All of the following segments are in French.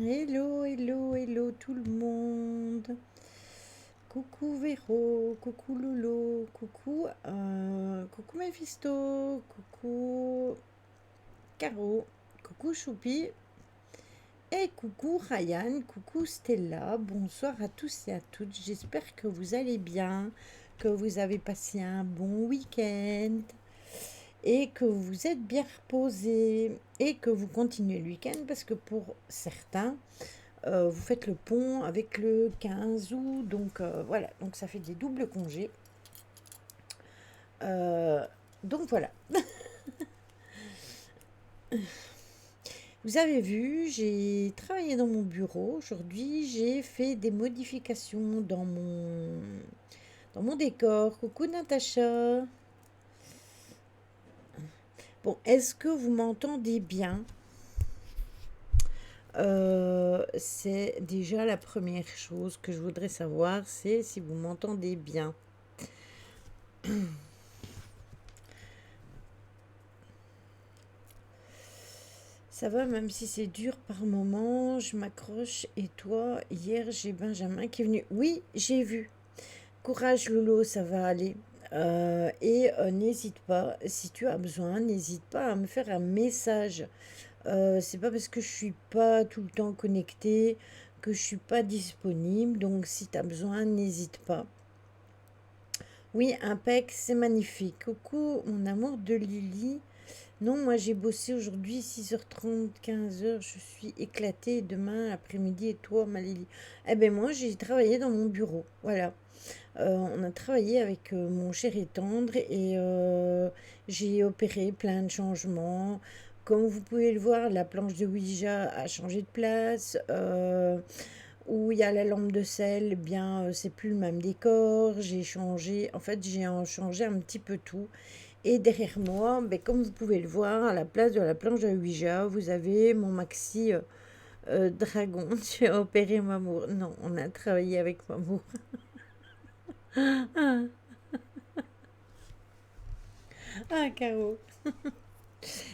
Hello, hello, hello tout le monde. Coucou Véro, coucou Lolo, coucou Mephisto, coucou Caro, coucou Choupi et coucou Ryan, coucou Stella. Bonsoir à tous et à toutes. J'espère que vous allez bien, que vous avez passé un bon week-end et que vous vous êtes bien reposés et que vous continuez le week-end parce que pour certains, vous faites le pont avec le 15 août, donc voilà, donc ça fait des doubles congés. Euh, donc voilà, vous avez vu, j'ai travaillé dans mon bureau. Aujourd'hui, j'ai fait des modifications dans mon décor. Coucou Natacha. Bon, est-ce que vous m'entendez bien? C'est déjà la première chose que je voudrais savoir, c'est si vous m'entendez bien. Ça va, même si c'est dur par moment, je m'accroche. Et toi, hier, j'ai Benjamin qui est venu. Oui, j'ai vu. Courage, Lolo, ça va aller. N'hésite pas, si tu as besoin, n'hésite pas à me faire un message. C'est pas parce que je suis pas tout le temps connectée que je suis pas disponible. Donc, si tu as besoin, n'hésite pas. Oui, impec, c'est magnifique. Coucou, mon amour de Lily. Non, moi j'ai bossé aujourd'hui 6h30, 15h, je suis éclatée demain après-midi et toi, Malélie? Eh ben moi j'ai travaillé dans mon bureau, voilà. On a travaillé avec mon cher et tendre et j'ai opéré plein de changements. Comme vous pouvez le voir, la planche de Ouija a changé de place. Où il y a la lampe de sel, eh bien c'est plus le même décor. J'ai changé, en fait changé un petit peu tout. Et derrière moi, ben, comme vous pouvez le voir, à la place de la planche de Ouija, vous avez mon maxi dragon. J'ai opéré Mamour. Non, on a travaillé avec Mamour. Ah, ah, Caro.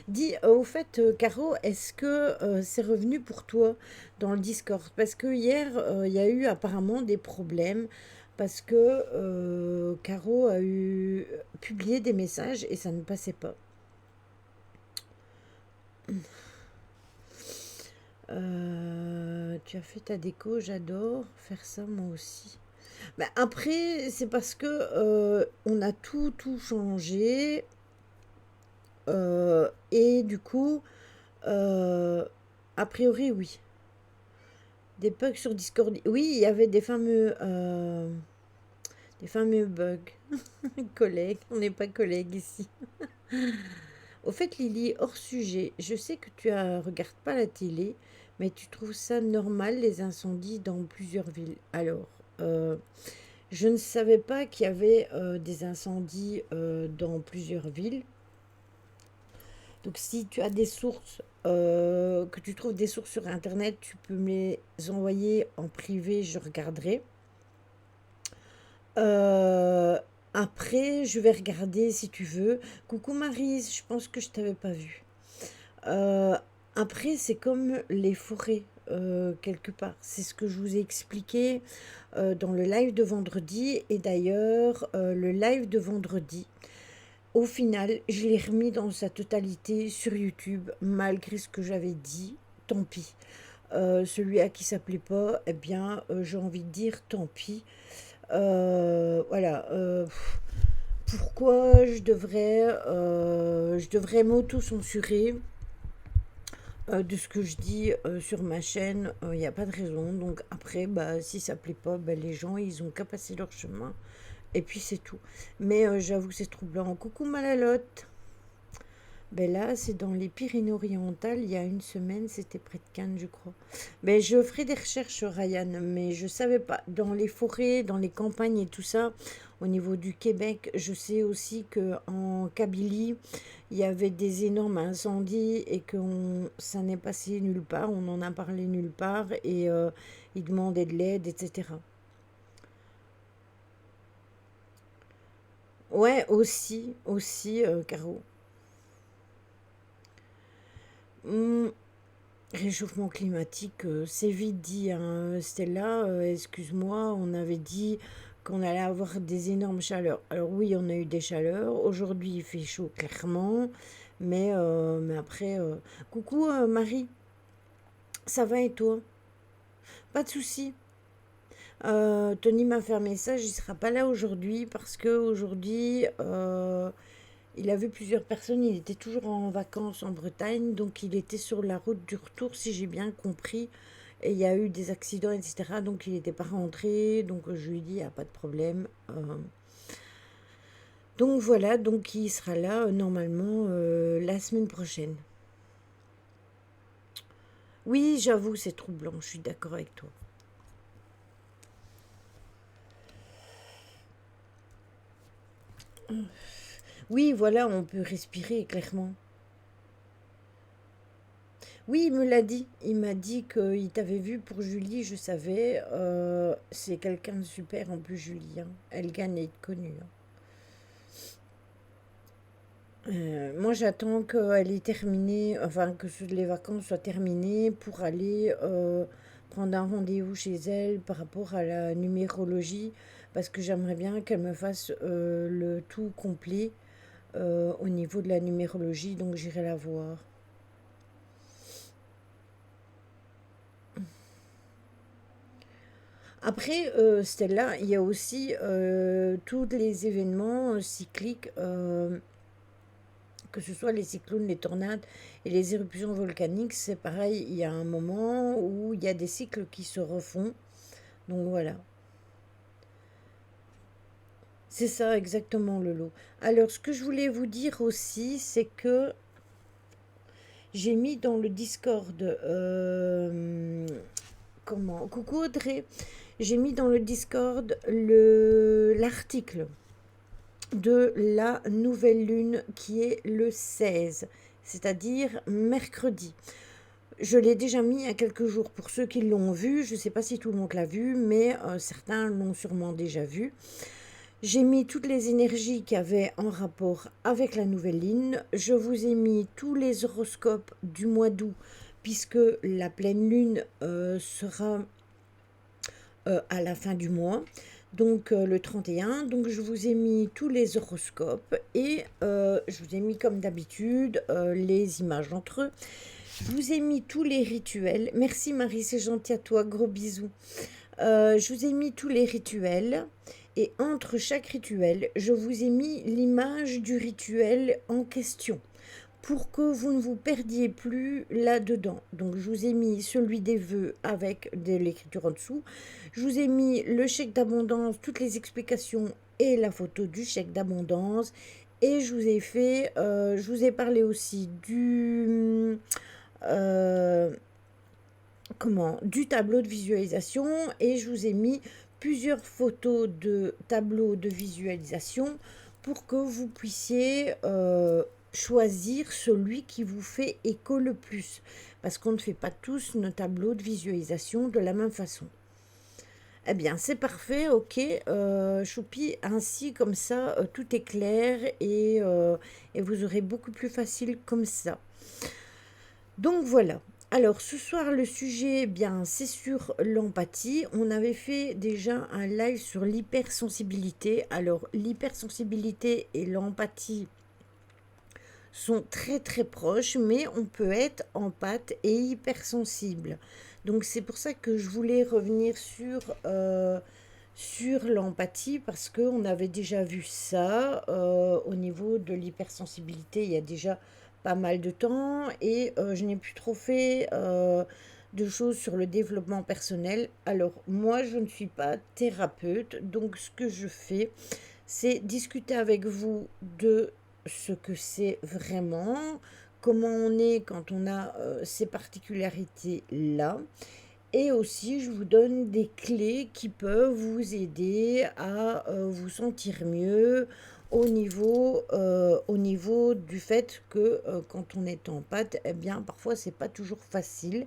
Dis, au fait, Caro, est-ce que c'est revenu pour toi dans le Discord? Parce que hier, il y a eu apparemment des problèmes. Parce que Caro a eu publié des messages et ça ne passait pas. Tu as fait ta déco, j'adore faire ça moi aussi. Bah, après, c'est parce que on a tout changé et du coup, euh, a priori, oui. Des bugs sur Discord. Oui, il y avait des fameux bugs. Collègues, on n'est pas collègues ici. Au fait, Lily, hors sujet, je sais que tu regardes pas la télé, mais tu trouves ça normal les incendies dans plusieurs villes. Alors, euh, je ne savais pas qu'il y avait des incendies dans plusieurs villes. Donc si tu as des sources, que tu trouves des sources sur Internet, tu peux me les envoyer en privé, je regarderai. Euh, Après, je vais regarder si tu veux. Coucou Marise, je pense que je t'avais pas vu. Euh, Après, c'est comme les forêts, quelque part. C'est ce que je vous ai expliqué dans le live de vendredi. Et d'ailleurs, le live de vendredi, au final, je l'ai remis dans sa totalité sur YouTube, malgré ce que j'avais dit. Tant pis. Celui à qui ça plaît pas, eh bien, j'ai envie de dire tant pis. Voilà. Pourquoi je devrais m'auto-censurer de ce que je dis sur ma chaîne? Il n'y a pas de raison. Donc après, bah, si ça plaît pas, bah, les gens, ils ont qu'à passer leur chemin. Et puis c'est tout. Mais j'avoue que c'est troublant. Coucou Malalotte. Ben là, c'est dans les Pyrénées-Orientales. Il y a une semaine, c'était près de Cannes, je crois. Ben, je ferai des recherches, Ryan, mais je savais pas. Dans les forêts, dans les campagnes et tout ça, au niveau du Québec, je sais aussi que en Kabylie, il y avait des énormes incendies et que ça n'est passé nulle part. On en a parlé nulle part et ils demandaient de l'aide, etc. Ouais, aussi, Caro. Hmm. Réchauffement climatique, c'est vite dit, hein. Stella, excuse-moi, on avait dit qu'on allait avoir des énormes chaleurs. Alors oui, on a eu des chaleurs. Aujourd'hui, il fait chaud, clairement. Mais après... Coucou, Marie, ça va et toi? Pas de souci. Tony m'a fait un message, il sera pas là aujourd'hui parce que aujourd'hui, il a vu plusieurs personnes, il était toujours en vacances en Bretagne, donc il était sur la route du retour, si j'ai bien compris. Et il y a eu des accidents, etc. Donc il n'était pas rentré, donc je lui ai dit, il n'y a pas de problème. Donc voilà, donc il sera là normalement la semaine prochaine. Oui, j'avoue, c'est troublant, je suis d'accord avec toi. Oui, voilà, on peut respirer clairement. Oui, il me l'a dit. Il m'a dit qu'il t'avait vu pour Julie, je savais. C'est quelqu'un de super en plus, Julie, hein. Elle gagne à être connue, hein. Moi, j'attends qu'elle ait terminé, enfin les vacances soient terminées pour aller prendre un rendez-vous chez elle par rapport à la numérologie, parce que j'aimerais bien qu'elle me fasse le tout complet au niveau de la numérologie, donc j'irai la voir. Après, Stella, il y a aussi tous les événements cycliques, que ce soit les cyclones, les tornades et les éruptions volcaniques, c'est pareil, il y a un moment où il y a des cycles qui se refont. Donc voilà, c'est ça exactement le lot. Alors, ce que je voulais vous dire aussi, c'est que j'ai mis dans le Discord, comment, coucou Audrey, j'ai mis dans le Discord l'article de la nouvelle lune qui est le 16, c'est-à-dire mercredi. Je l'ai déjà mis il y a quelques jours pour ceux qui l'ont vu. Je ne sais pas si tout le monde l'a vu, mais certains l'ont sûrement déjà vu. J'ai mis toutes les énergies qu'il y avait en rapport avec la nouvelle lune. Je vous ai mis tous les horoscopes du mois d'août, puisque la pleine lune sera à la fin du mois, donc le 31. Donc je vous ai mis tous les horoscopes et je vous ai mis comme d'habitude les images entre eux. Je vous ai mis tous les rituels. Merci Marie, c'est gentil à toi, gros bisous. Je vous ai mis tous les rituels et entre chaque rituel, je vous ai mis l'image du rituel en question pour que vous ne vous perdiez plus là-dedans. Donc je vous ai mis celui des vœux avec de l'écriture en dessous. Je vous ai mis le chèque d'abondance, toutes les explications et la photo du chèque d'abondance. Et je vous ai fait, je vous ai parlé aussi euh, du tableau de visualisation et je vous ai mis plusieurs photos de tableaux de visualisation pour que vous puissiez choisir celui qui vous fait écho le plus. Parce qu'on ne fait pas tous nos tableaux de visualisation de la même façon. Eh bien, c'est parfait, ok, Choupi, ainsi comme ça, tout est clair et vous aurez beaucoup plus facile comme ça. Donc voilà. Alors ce soir le sujet, eh bien c'est sur l'empathie. On avait fait déjà un live sur l'hypersensibilité. Alors l'hypersensibilité et l'empathie sont très très proches, mais on peut être empathe et hypersensible. Donc c'est pour ça que je voulais revenir sur l'empathie parce qu'on avait déjà vu ça au niveau de l'hypersensibilité il y a déjà pas mal de temps et je n'ai plus trop fait de choses sur le développement personnel. Alors moi je ne suis pas thérapeute, donc ce que je fais c'est discuter avec vous de ce que c'est vraiment, comment on est quand on a ces particularités-là. Et aussi, je vous donne des clés qui peuvent vous aider à vous sentir mieux au niveau du fait que quand on est en pâte, eh bien, parfois, c'est pas toujours facile.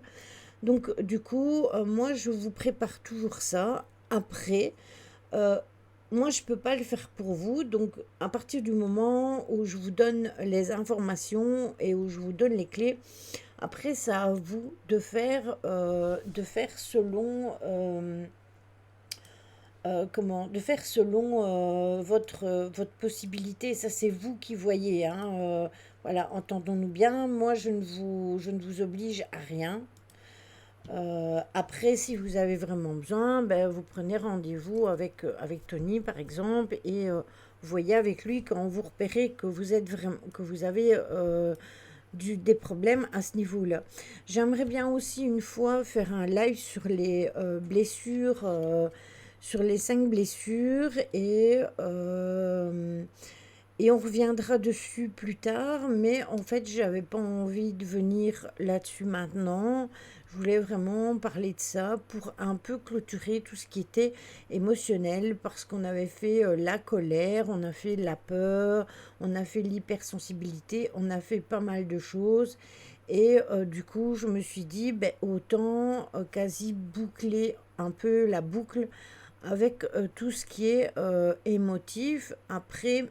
Donc, du coup, moi, je vous prépare toujours ça. Après, euh, moi, je peux pas le faire pour vous. Donc, à partir du moment où je vous donne les informations et où je vous donne les clés, Après, c'est à vous de faire selon, de faire selon votre possibilité. Ça, c'est vous qui voyez, hein. Voilà, entendons-nous bien. Moi, je ne vous oblige à rien. Après, si vous avez vraiment besoin, ben, vous prenez rendez-vous avec Tony, par exemple, et vous voyez avec lui quand vous repérez que vous êtes vraiment, que vous avez des problèmes à ce niveau-là. J'aimerais bien aussi une fois faire un live sur les blessures, sur les 5 blessures, et on reviendra dessus plus tard, mais en fait, j'avais pas envie de venir là-dessus maintenant. Je voulais vraiment parler de ça pour un peu clôturer tout ce qui était émotionnel, parce qu'on avait fait la colère, on a fait la peur, on a fait l'hypersensibilité, on a fait pas mal de choses. Et du coup, je me suis dit, ben, autant quasi boucler un peu la boucle avec tout ce qui est émotif. Après,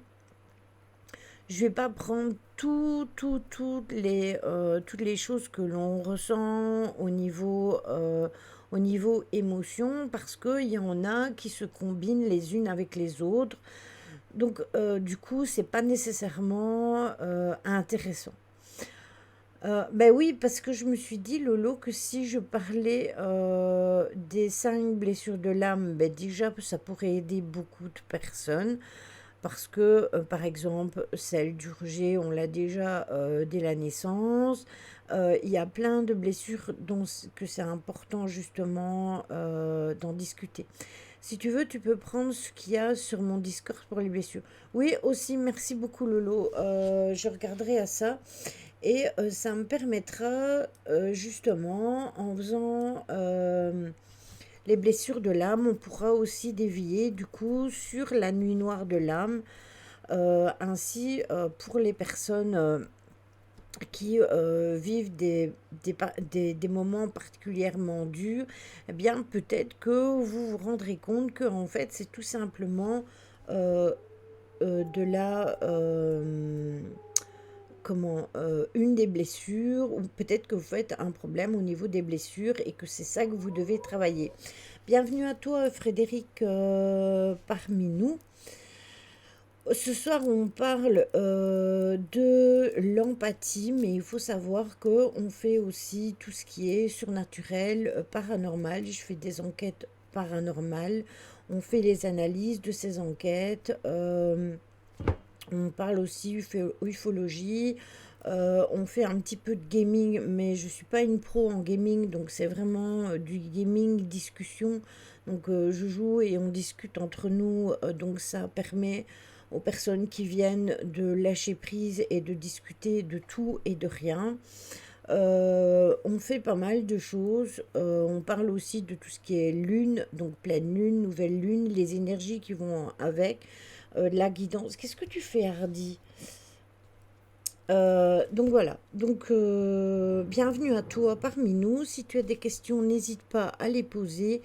je vais pas prendre toutes les choses que l'on ressent au niveau émotion, parce qu'il y en a qui se combinent les unes avec les autres. Donc, du coup, c'est pas nécessairement intéressant. Ben oui, parce que je me suis dit, Lolo, que si je parlais des 5 blessures de l'âme, ben déjà, ça pourrait aider beaucoup de personnes. Parce que, par exemple, celle du rejet, on l'a déjà dès la naissance. Il y a plein de blessures que c'est important justement d'en discuter. Si tu veux, tu peux prendre ce qu'il y a sur mon Discord pour les blessures. Oui, aussi, merci beaucoup Lolo. Je regarderai à ça. Et ça me permettra justement, en faisant les blessures de l'âme, on pourra aussi dévier du coup sur la nuit noire de l'âme. Ainsi, pour les personnes qui vivent des moments particulièrement durs, eh bien peut-être que vous vous rendrez compte que en fait c'est tout simplement euh, de la une des blessures, ou peut-être que vous faites un problème au niveau des blessures et que c'est ça que vous devez travailler. Bienvenue à toi Frédéric parmi nous. Ce soir, on parle de l'empathie, mais il faut savoir qu'on fait aussi tout ce qui est surnaturel, paranormal. Je fais des enquêtes paranormales. On fait les analyses de ces enquêtes. On parle aussi ufologie. On fait un petit peu de gaming, mais je ne suis pas une pro en gaming, donc c'est vraiment du gaming discussion. Donc je joue et on discute entre nous, donc ça permet aux personnes qui viennent de lâcher prise et de discuter de tout et de rien. On fait pas mal de choses. On parle aussi de tout ce qui est lune, donc pleine lune, nouvelle lune, les énergies qui vont avec, la guidance. Qu'est-ce que tu fais, Hardy? Donc voilà, donc bienvenue à toi parmi nous. Si tu as des questions, n'hésite pas à les poser.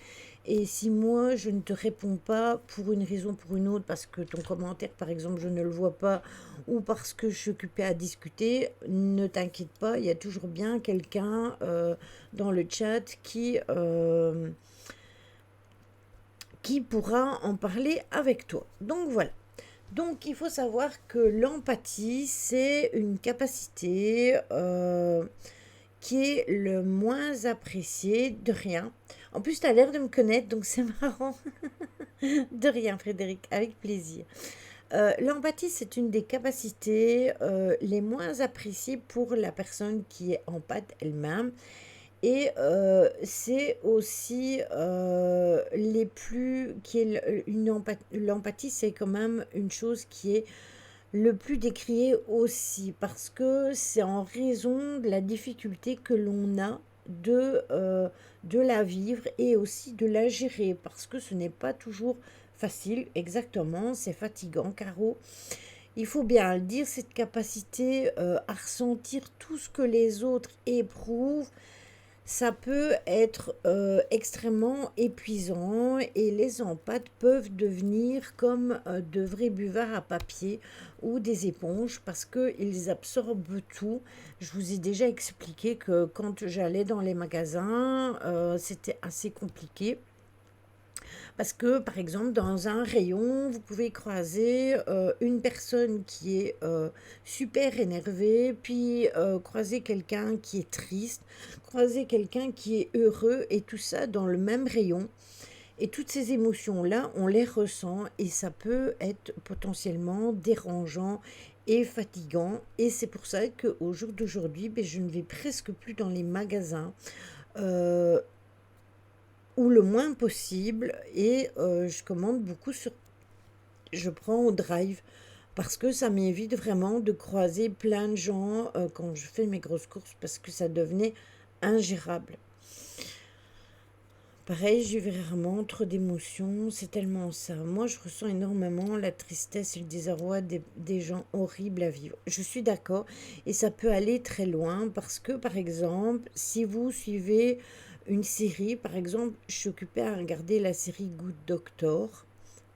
Et si moi je ne te réponds pas pour une raison ou pour une autre, parce que ton commentaire par exemple je ne le vois pas, ou parce que je suis occupée à discuter, ne t'inquiète pas, il y a toujours bien quelqu'un dans le chat qui pourra en parler avec toi. Donc voilà. Donc, il faut savoir que l'empathie, c'est une capacité qui est le moins appréciée de rien. En plus, tu as l'air de me connaître, donc c'est marrant. De rien, Frédéric, avec plaisir. L'empathie, c'est une des capacités les moins appréciées pour la personne qui est empathe elle-même. Et c'est aussi les plus qui est l'empathie, c'est quand même une chose qui est le plus décriée aussi, parce que c'est en raison de la difficulté que l'on a de la vivre et aussi de la gérer, parce que ce n'est pas toujours facile. Exactement, c'est fatigant, Caro. Il faut bien le dire, cette capacité à ressentir tout ce que les autres éprouvent, Ça peut être extrêmement épuisant et les empâtes peuvent devenir comme de vrais buvards à papier ou des éponges parce qu'ils absorbent tout. Je vous ai déjà expliqué que quand j'allais dans les magasins, c'était assez compliqué. Parce que, par exemple, dans un rayon, vous pouvez croiser une personne qui est super énervée, puis croiser quelqu'un qui est triste, croiser quelqu'un qui est heureux, et tout ça dans le même rayon. Et toutes ces émotions-là, on les ressent et ça peut être potentiellement dérangeant et fatigant. Et c'est pour ça qu'au jour d'aujourd'hui, ben, je ne vais presque plus dans les magasins. euh, ou le moins possible et je commande beaucoup sur je prends au drive parce que ça m'évite vraiment de croiser plein de gens quand je fais mes grosses courses parce que ça devenait ingérable. Pareil, j'ai rarement trop d'émotions, c'est tellement ça. Moi, je ressens énormément la tristesse et le désarroi des gens horribles à vivre. Je suis d'accord, et ça peut aller très loin parce que, par exemple, si vous suivez une série, par exemple, je suis occupée à regarder la série Good Doctor.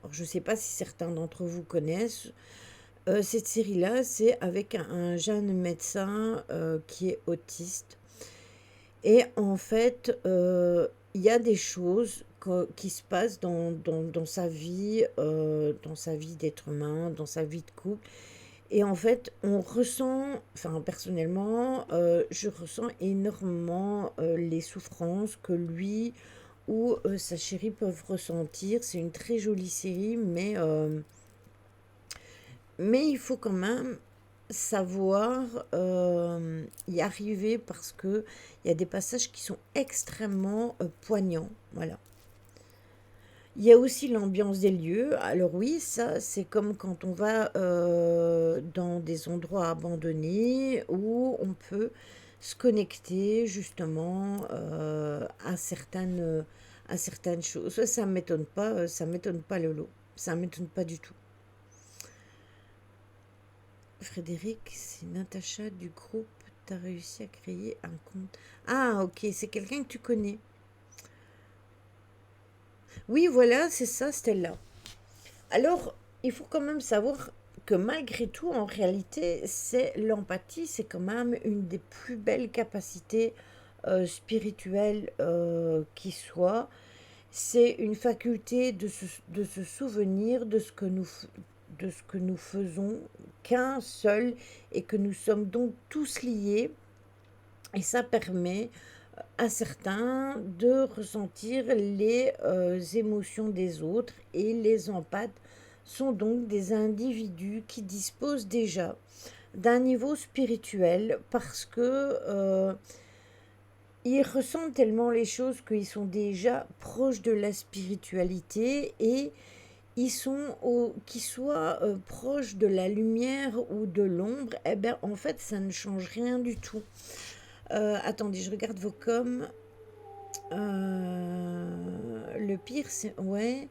Alors, je ne sais pas si certains d'entre vous connaissent. Cette série-là, c'est avec un jeune médecin qui est autiste. Et en fait, il y a des choses qui se passent dans sa vie d'être humain, dans sa vie de couple. Et en fait, on ressent, enfin personnellement, je ressens énormément les souffrances que lui ou sa chérie peuvent ressentir. C'est une très jolie série, mais il faut quand même savoir y arriver parce que il y a des passages qui sont extrêmement poignants. Voilà. Il y a aussi l'ambiance des lieux. Alors oui, ça, c'est comme quand on va dans des endroits abandonnés où on peut se connecter justement à certaines choses. Ça m'étonne pas, ça m'étonne pas Lolo. Ça m'étonne pas du tout. Frédéric, c'est Natacha du groupe. T'as réussi à créer un compte. Ah, ok, c'est quelqu'un que tu connais. Oui, voilà, c'est ça, Stella. Alors, il faut quand même savoir que malgré tout, en réalité, c'est l'empathie, c'est quand même une des plus belles capacités spirituelles qui soit. C'est une faculté de se souvenir de ce que nous faisons qu'un seul et que nous sommes donc tous liés. Et ça permet à certains de ressentir les émotions des autres et les empathes sont donc des individus qui disposent déjà d'un niveau spirituel parce que ils ressentent tellement les choses qu'ils sont déjà proches de la spiritualité et ils sont qu'ils soient proches de la lumière ou de l'ombre, eh bien en fait ça ne change rien du tout. Attendez, je regarde vos coms. Le pire, c'est ouais,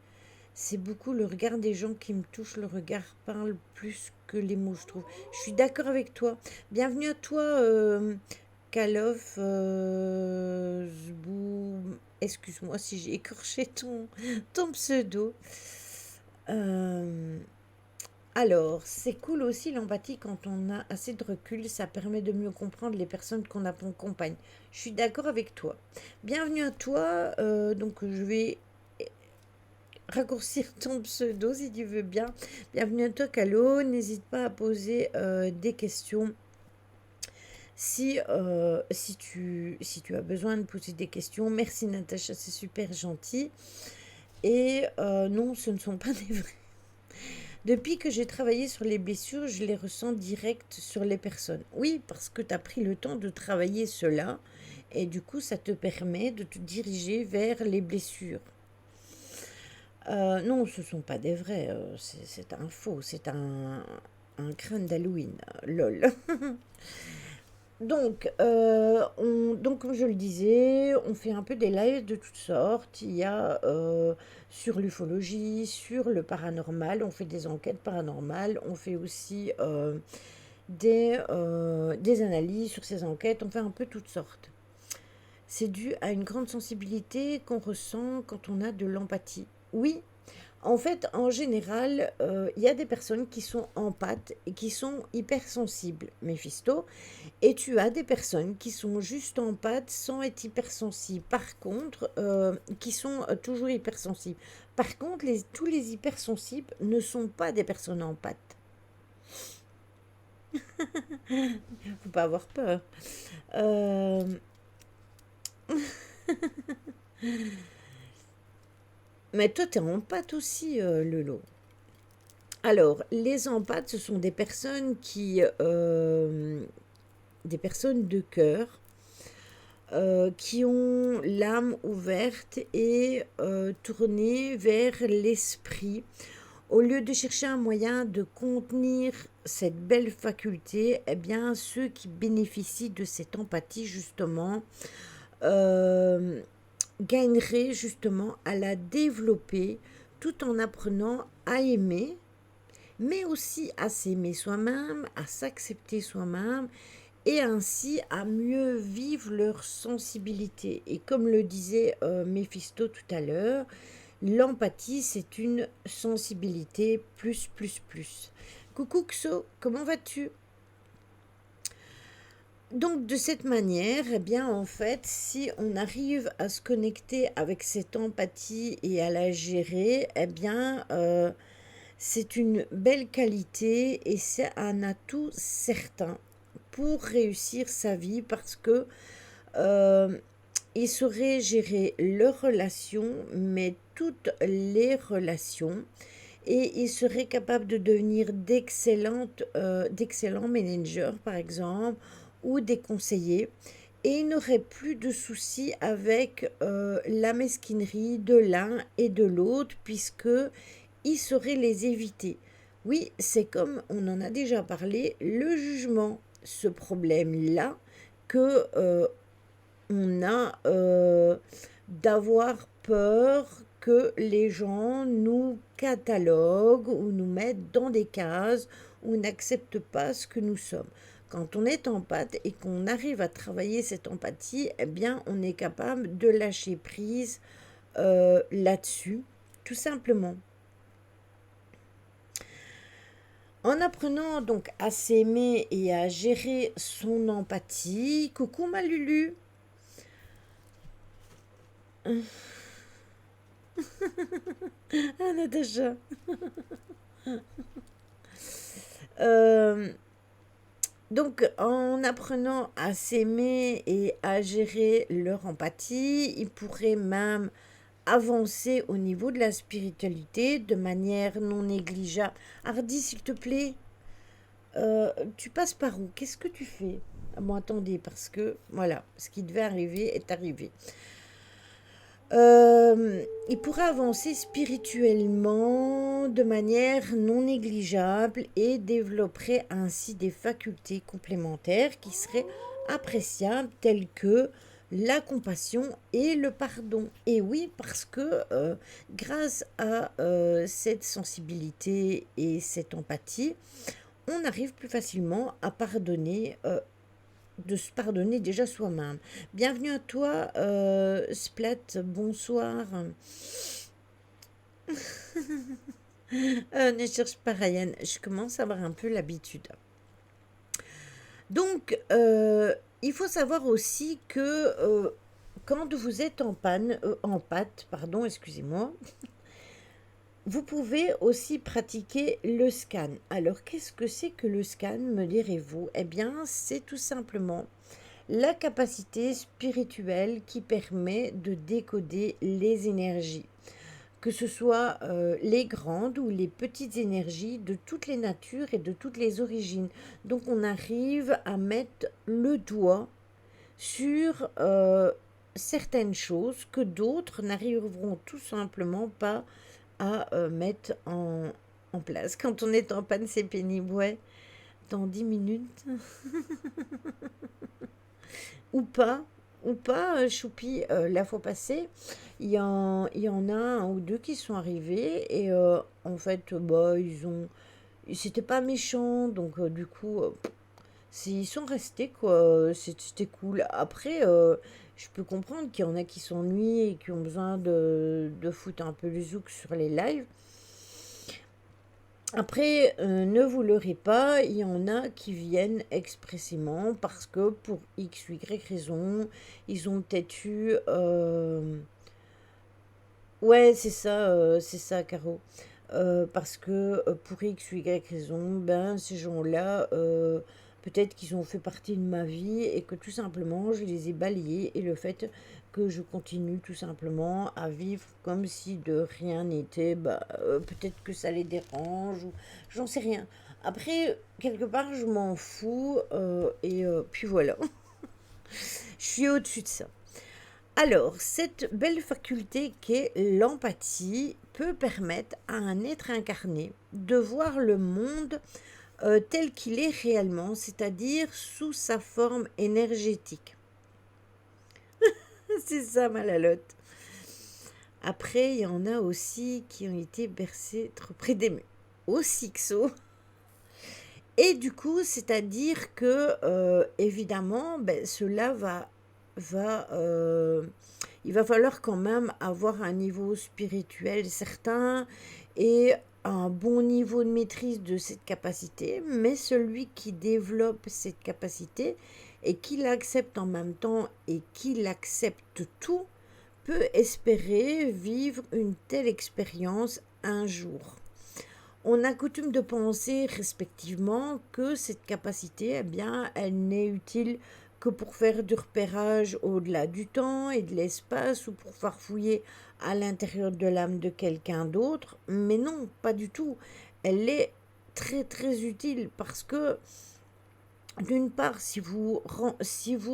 c'est beaucoup le regard des gens qui me touchent. Le regard parle plus que les mots, je trouve. Je suis d'accord avec toi. Bienvenue à toi, Kalof Zbou. Excuse-moi si j'ai écorché ton pseudo. Euh, alors, c'est cool aussi l'empathie quand on a assez de recul, ça permet de mieux comprendre les personnes qu'on accompagne. Je suis d'accord avec toi. Bienvenue à toi, donc je vais raccourcir ton pseudo si tu veux bien. Bienvenue à toi, Calo. N'hésite pas à poser des questions si tu as besoin de poser des questions. Merci Natacha, c'est super gentil. Et non, ce ne sont pas des vrais. Depuis que j'ai travaillé sur les blessures, je les ressens direct sur les personnes. Oui, parce que tu as pris le temps de travailler cela et du coup, ça te permet de te diriger vers les blessures. Non, ce ne sont pas des vrais, c'est un faux, c'est un crâne d'Halloween, lol. Donc, comme je le disais, on fait un peu des lives de toutes sortes. Il y a sur l'ufologie, sur le paranormal, on fait des enquêtes paranormales, on fait aussi des analyses sur ces enquêtes, on fait un peu toutes sortes. c'est dû à une grande sensibilité qu'on ressent quand on a de l'empathie. Oui, en fait, en général, il y a des personnes qui sont empathes et qui sont hypersensibles, Méphisto, et tu as des personnes qui sont juste empathes sans être hypersensibles. Par contre, qui sont toujours hypersensibles. Par contre, tous les hypersensibles ne sont pas des personnes empathes. Faut pas avoir peur. Euh, mais toi, tu es empathe aussi, Lelo. Alors, les empathes, ce sont des personnes de cœur qui ont l'âme ouverte et tournée vers l'esprit. Au lieu de chercher un moyen de contenir cette belle faculté, eh bien, ceux qui bénéficient de cette empathie, justement, euh, gagneraient justement à la développer tout en apprenant à aimer, mais aussi à s'aimer soi-même, à s'accepter soi-même et ainsi à mieux vivre leur sensibilité. Et comme le disait Méphisto tout à l'heure, l'empathie, c'est une sensibilité plus, plus, plus. Coucou Xo, comment vas-tu? Donc de cette manière, eh bien en fait, si on arrive à se connecter avec cette empathie et à la gérer, eh bien c'est une belle qualité et c'est un atout certain pour réussir sa vie parce que euh, il saurait gérer leurs relations, mais toutes les relations, et il serait capable de devenir d'excellents managers, par exemple, ou des conseillers, et il n'aurait plus de soucis avec la mesquinerie de l'un et de l'autre, puisque il saurait les éviter. Oui, c'est comme on en a déjà parlé, le jugement, ce problème-là que on a d'avoir peur que les gens nous cataloguent ou nous mettent dans des cases ou n'acceptent pas ce que nous sommes. Quand on est empathe et qu'on arrive à travailler cette empathie, eh bien, on est capable de lâcher prise là-dessus, tout simplement. En apprenant donc à s'aimer et à gérer son empathie, coucou ma Lulu. Ah Natacha. Euh, donc en apprenant à s'aimer et à gérer leur empathie, ils pourraient même avancer au niveau de la spiritualité de manière non négligeable. Hardy, s'il te plaît, tu passes par où? Qu'est-ce que tu fais? Ah, bon, attendez, parce que voilà, ce qui devait arriver est arrivé. Il pourra avancer spirituellement de manière non négligeable et développerait ainsi des facultés complémentaires qui seraient appréciables telles que la compassion et le pardon. Et oui, parce que grâce à cette sensibilité et cette empathie, on arrive plus facilement à pardonner de se pardonner déjà soi-même. Bienvenue à toi, Splat, bonsoir. Ne cherche pas Ryan, je commence à avoir un peu l'habitude. Donc, il faut savoir aussi que quand vous êtes en pâte, pardon, excusez-moi, vous pouvez aussi pratiquer le scan. Alors, qu'est-ce que c'est que le scan, me direz-vous? Eh bien, c'est tout simplement la capacité spirituelle qui permet de décoder les énergies, que ce soit les grandes ou les petites énergies de toutes les natures et de toutes les origines. Donc on arrive à mettre le doigt sur certaines choses que d'autres n'arriveront tout simplement pas à mettre en place. Quand on est en panne, c'est pénible, ouais. Dans 10 minutes. Ou pas, Choupi, la fois passée, il y en a un ou deux qui sont arrivés et en fait, bah, c'était pas méchant, donc du coup, Ils sont restés, quoi. C'était cool. Après, je peux comprendre qu'il y en a qui s'ennuient et qui ont besoin de foutre un peu le zouk sur les lives. Après, ne vous leurrez pas, il y en a qui viennent expressément parce que pour X ou Y raison, ils ont peut-être eu... Ouais, c'est ça, Caro. Parce que pour X ou Y raison, ben, ces gens-là, peut-être qu'ils ont fait partie de ma vie et que tout simplement, je les ai balayés. Et le fait que je continue tout simplement à vivre comme si de rien n'était, bah, peut-être que ça les dérange ou j'en sais rien. Après, quelque part, je m'en fous et puis voilà. Je suis au-dessus de ça. Alors, cette belle faculté qu'est l'empathie peut permettre à un être incarné de voir le monde tel qu'il est réellement, c'est-à-dire sous sa forme énergétique. C'est ça, Malalotte. Après, il y en a aussi qui ont été bercés trop près des murs. Au Sixo. Et du coup, c'est-à-dire que, évidemment, ben, cela va il va falloir quand même avoir un niveau spirituel certain et un bon niveau de maîtrise de cette capacité, mais celui qui développe cette capacité et qui l'accepte en même temps et qui l'accepte tout peut espérer vivre une telle expérience un jour. On a coutume de penser respectivement que cette capacité, eh bien, elle n'est utile que pour faire du repérage au-delà du temps et de l'espace ou pour farfouiller à l'intérieur de l'âme de quelqu'un d'autre. Mais non, pas du tout. Elle est très très utile parce que d'une part, si vous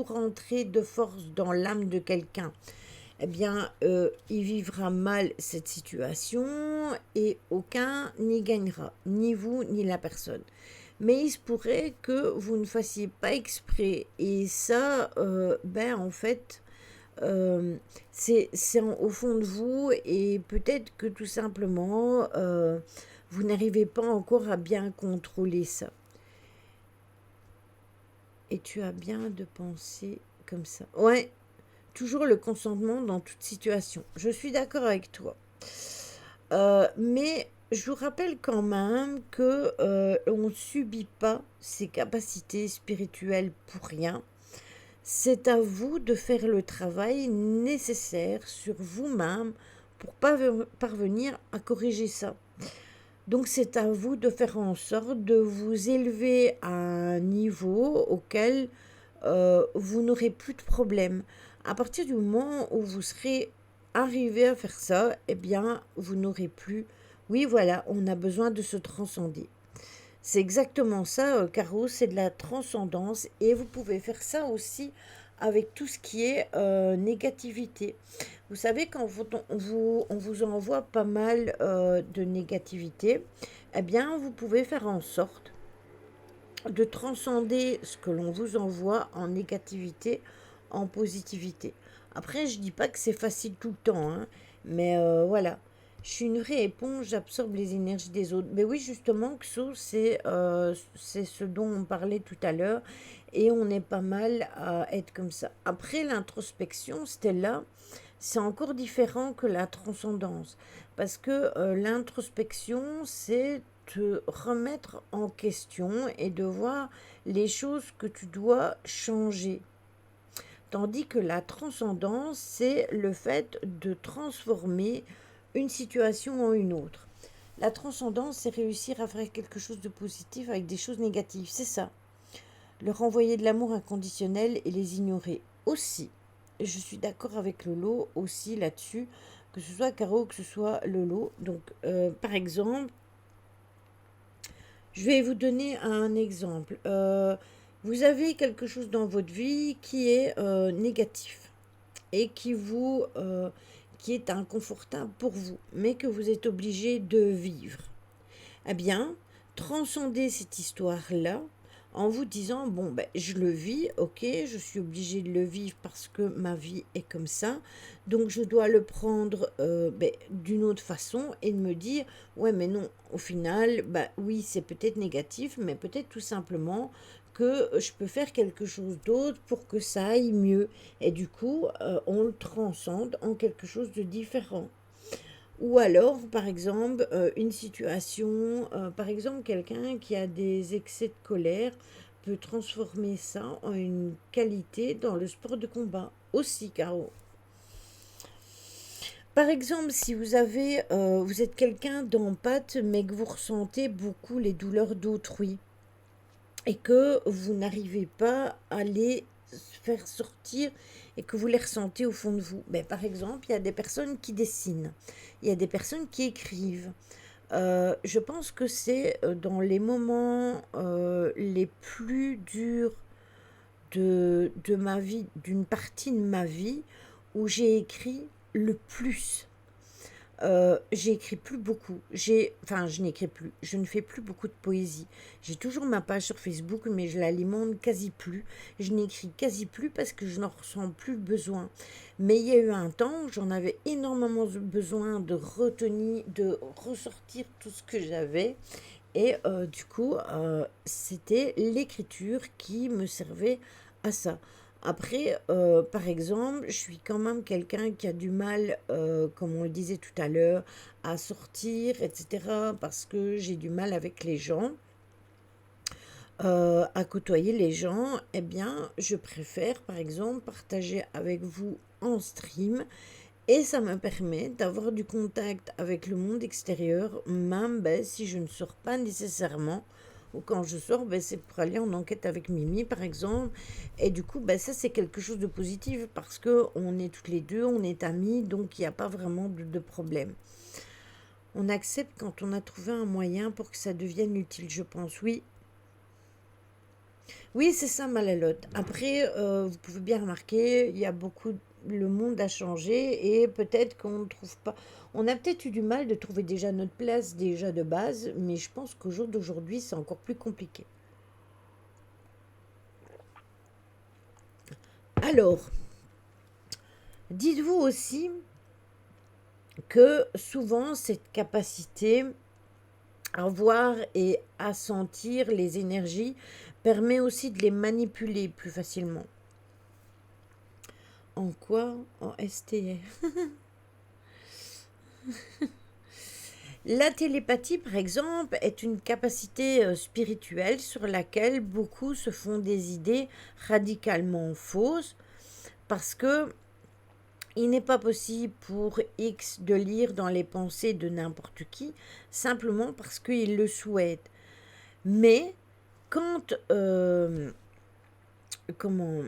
rentrez de force dans l'âme de quelqu'un, eh bien, il vivra mal cette situation et aucun n'y gagnera, ni vous, ni la personne. Mais il se pourrait que vous ne fassiez pas exprès. Et ça, ben, en fait, c'est au fond de vous et peut-être que tout simplement, vous n'arrivez pas encore à bien contrôler ça. Et tu as bien de penser comme ça. Ouais, toujours le consentement dans toute situation. Je suis d'accord avec toi. Mais je vous rappelle quand même que on ne subit pas ses capacités spirituelles pour rien. C'est à vous de faire le travail nécessaire sur vous-même pour parvenir à corriger ça. Donc c'est à vous de faire en sorte de vous élever à un niveau auquel vous n'aurez plus de problème. À partir du moment où vous serez arrivé à faire ça, eh bien, vous n'aurez plus. Oui, voilà, on a besoin de se transcender. C'est exactement ça, Caro, c'est de la transcendance. Et vous pouvez faire ça aussi avec tout ce qui est négativité. Vous savez, quand on vous envoie pas mal de négativité, eh bien, vous pouvez faire en sorte de transcender ce que l'on vous envoie en négativité, en positivité. Après, je dis pas que c'est facile tout le temps, hein, mais voilà. Je suis une vraie éponge, j'absorbe les énergies des autres. Mais oui, justement, Xo, c'est ce dont on parlait tout à l'heure. Et on est pas mal à être comme ça. Après, l'introspection, Stella, c'est encore différent que la transcendance. Parce que l'introspection, c'est te remettre en question et de voir les choses que tu dois changer. Tandis que la transcendance, c'est le fait de transformer une situation en une autre. La transcendance, c'est réussir à faire quelque chose de positif avec des choses négatives, c'est ça. Leur envoyer de l'amour inconditionnel et les ignorer aussi. Je suis d'accord avec Lolo aussi là-dessus, que ce soit Caro, que ce soit Lolo. Donc, par exemple, je vais vous donner un exemple. Vous avez quelque chose dans votre vie qui est négatif et qui est inconfortable pour vous, mais que vous êtes obligé de vivre. Eh bien, transcendez cette histoire-là en vous disant, bon, ben, je le vis, ok, je suis obligée de le vivre parce que ma vie est comme ça, donc je dois le prendre ben, d'une autre façon et de me dire, ouais, mais non, au final, bah oui, c'est peut-être négatif, mais peut-être tout simplement que je peux faire quelque chose d'autre pour que ça aille mieux. Et du coup, on le transcende en quelque chose de différent. Ou alors, par exemple, une situation, par exemple, quelqu'un qui a des excès de colère peut transformer ça en une qualité dans le sport de combat aussi, Caro. Par exemple, si vous êtes quelqu'un d'empathe, mais que vous ressentez beaucoup les douleurs d'autrui et que vous n'arrivez pas à les faire sortir et que vous les ressentez au fond de vous. Ben, par exemple, il y a des personnes qui dessinent, il y a des personnes qui écrivent. Je pense que c'est dans les moments les plus durs de ma vie, d'une partie de ma vie, où j'ai écrit le plus. J'ai écrit plus beaucoup. Enfin, je n'écris plus. Je ne fais plus beaucoup de poésie. J'ai toujours ma page sur Facebook, mais je l'alimente quasi plus. Je n'écris quasi plus parce que je n'en ressens plus le besoin. Mais il y a eu un temps où j'en avais énormément besoin de retenir, de ressortir tout ce que j'avais. Et du coup, c'était l'écriture qui me servait à ça. Après, par exemple, je suis quand même quelqu'un qui a du mal, comme on le disait tout à l'heure, à sortir, etc. Parce que j'ai du mal avec les gens, à côtoyer les gens. Eh bien, je préfère, par exemple, partager avec vous en stream et ça me permet d'avoir du contact avec le monde extérieur, même ben, si je ne sors pas nécessairement. Ou quand je sors, ben, c'est pour aller en enquête avec Mimi, par exemple. Et du coup, ben, ça, c'est quelque chose de positif parce que on est toutes les deux, on est amis, donc il n'y a pas vraiment de problème. On accepte quand on a trouvé un moyen pour que ça devienne utile, je pense. Oui, oui, c'est ça, Malalotte. Après, vous pouvez bien remarquer, il y a beaucoup, le monde a changé et peut-être qu'on ne trouve pas. On a peut-être eu du mal de trouver déjà notre place déjà de base, mais je pense qu'au jour d'aujourd'hui, c'est encore plus compliqué. Alors, dites-vous aussi que souvent cette capacité à voir et à sentir les énergies permet aussi de les manipuler plus facilement. En quoi? En STR. La télépathie, par exemple, est une capacité spirituelle sur laquelle beaucoup se font des idées radicalement fausses parce que il n'est pas possible pour X de lire dans les pensées de n'importe qui simplement parce qu'il le souhaite. Mais quand comment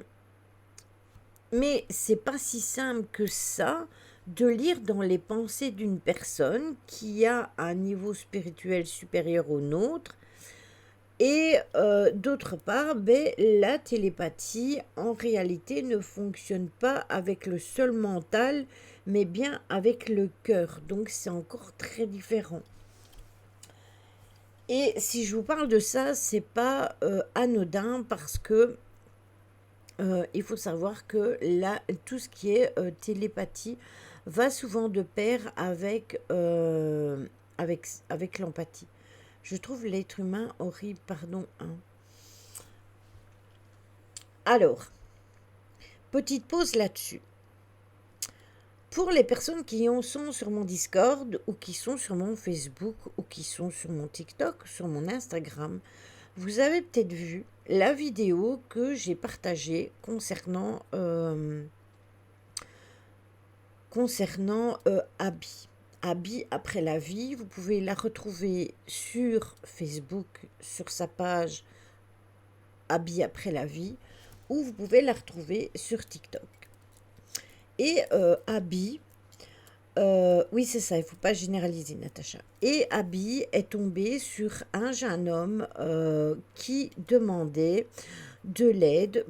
mais c'est pas si simple que ça de lire dans les pensées d'une personne qui a un niveau spirituel supérieur au nôtre. Et d'autre part, ben, la télépathie, en réalité, ne fonctionne pas avec le seul mental, mais bien avec le cœur. Donc c'est encore très différent. Et si je vous parle de ça, c'est pas anodin parce que il faut savoir que là, tout ce qui est télépathie va souvent de pair avec l'empathie. Je trouve l'être humain horrible, pardon. Hein. Alors, petite pause là-dessus. Pour les personnes qui en sont sur mon Discord ou qui sont sur mon Facebook ou qui sont sur mon TikTok, sur mon Instagram, vous avez peut-être vu la vidéo que j'ai partagée concernant Abby. Abby après la vie, vous pouvez la retrouver sur Facebook, sur sa page Abby après la vie, ou vous pouvez la retrouver sur TikTok. Et Abby, oui c'est ça, il ne faut pas généraliser Natacha. Et Abby est tombée sur un jeune homme qui demandait de l'aide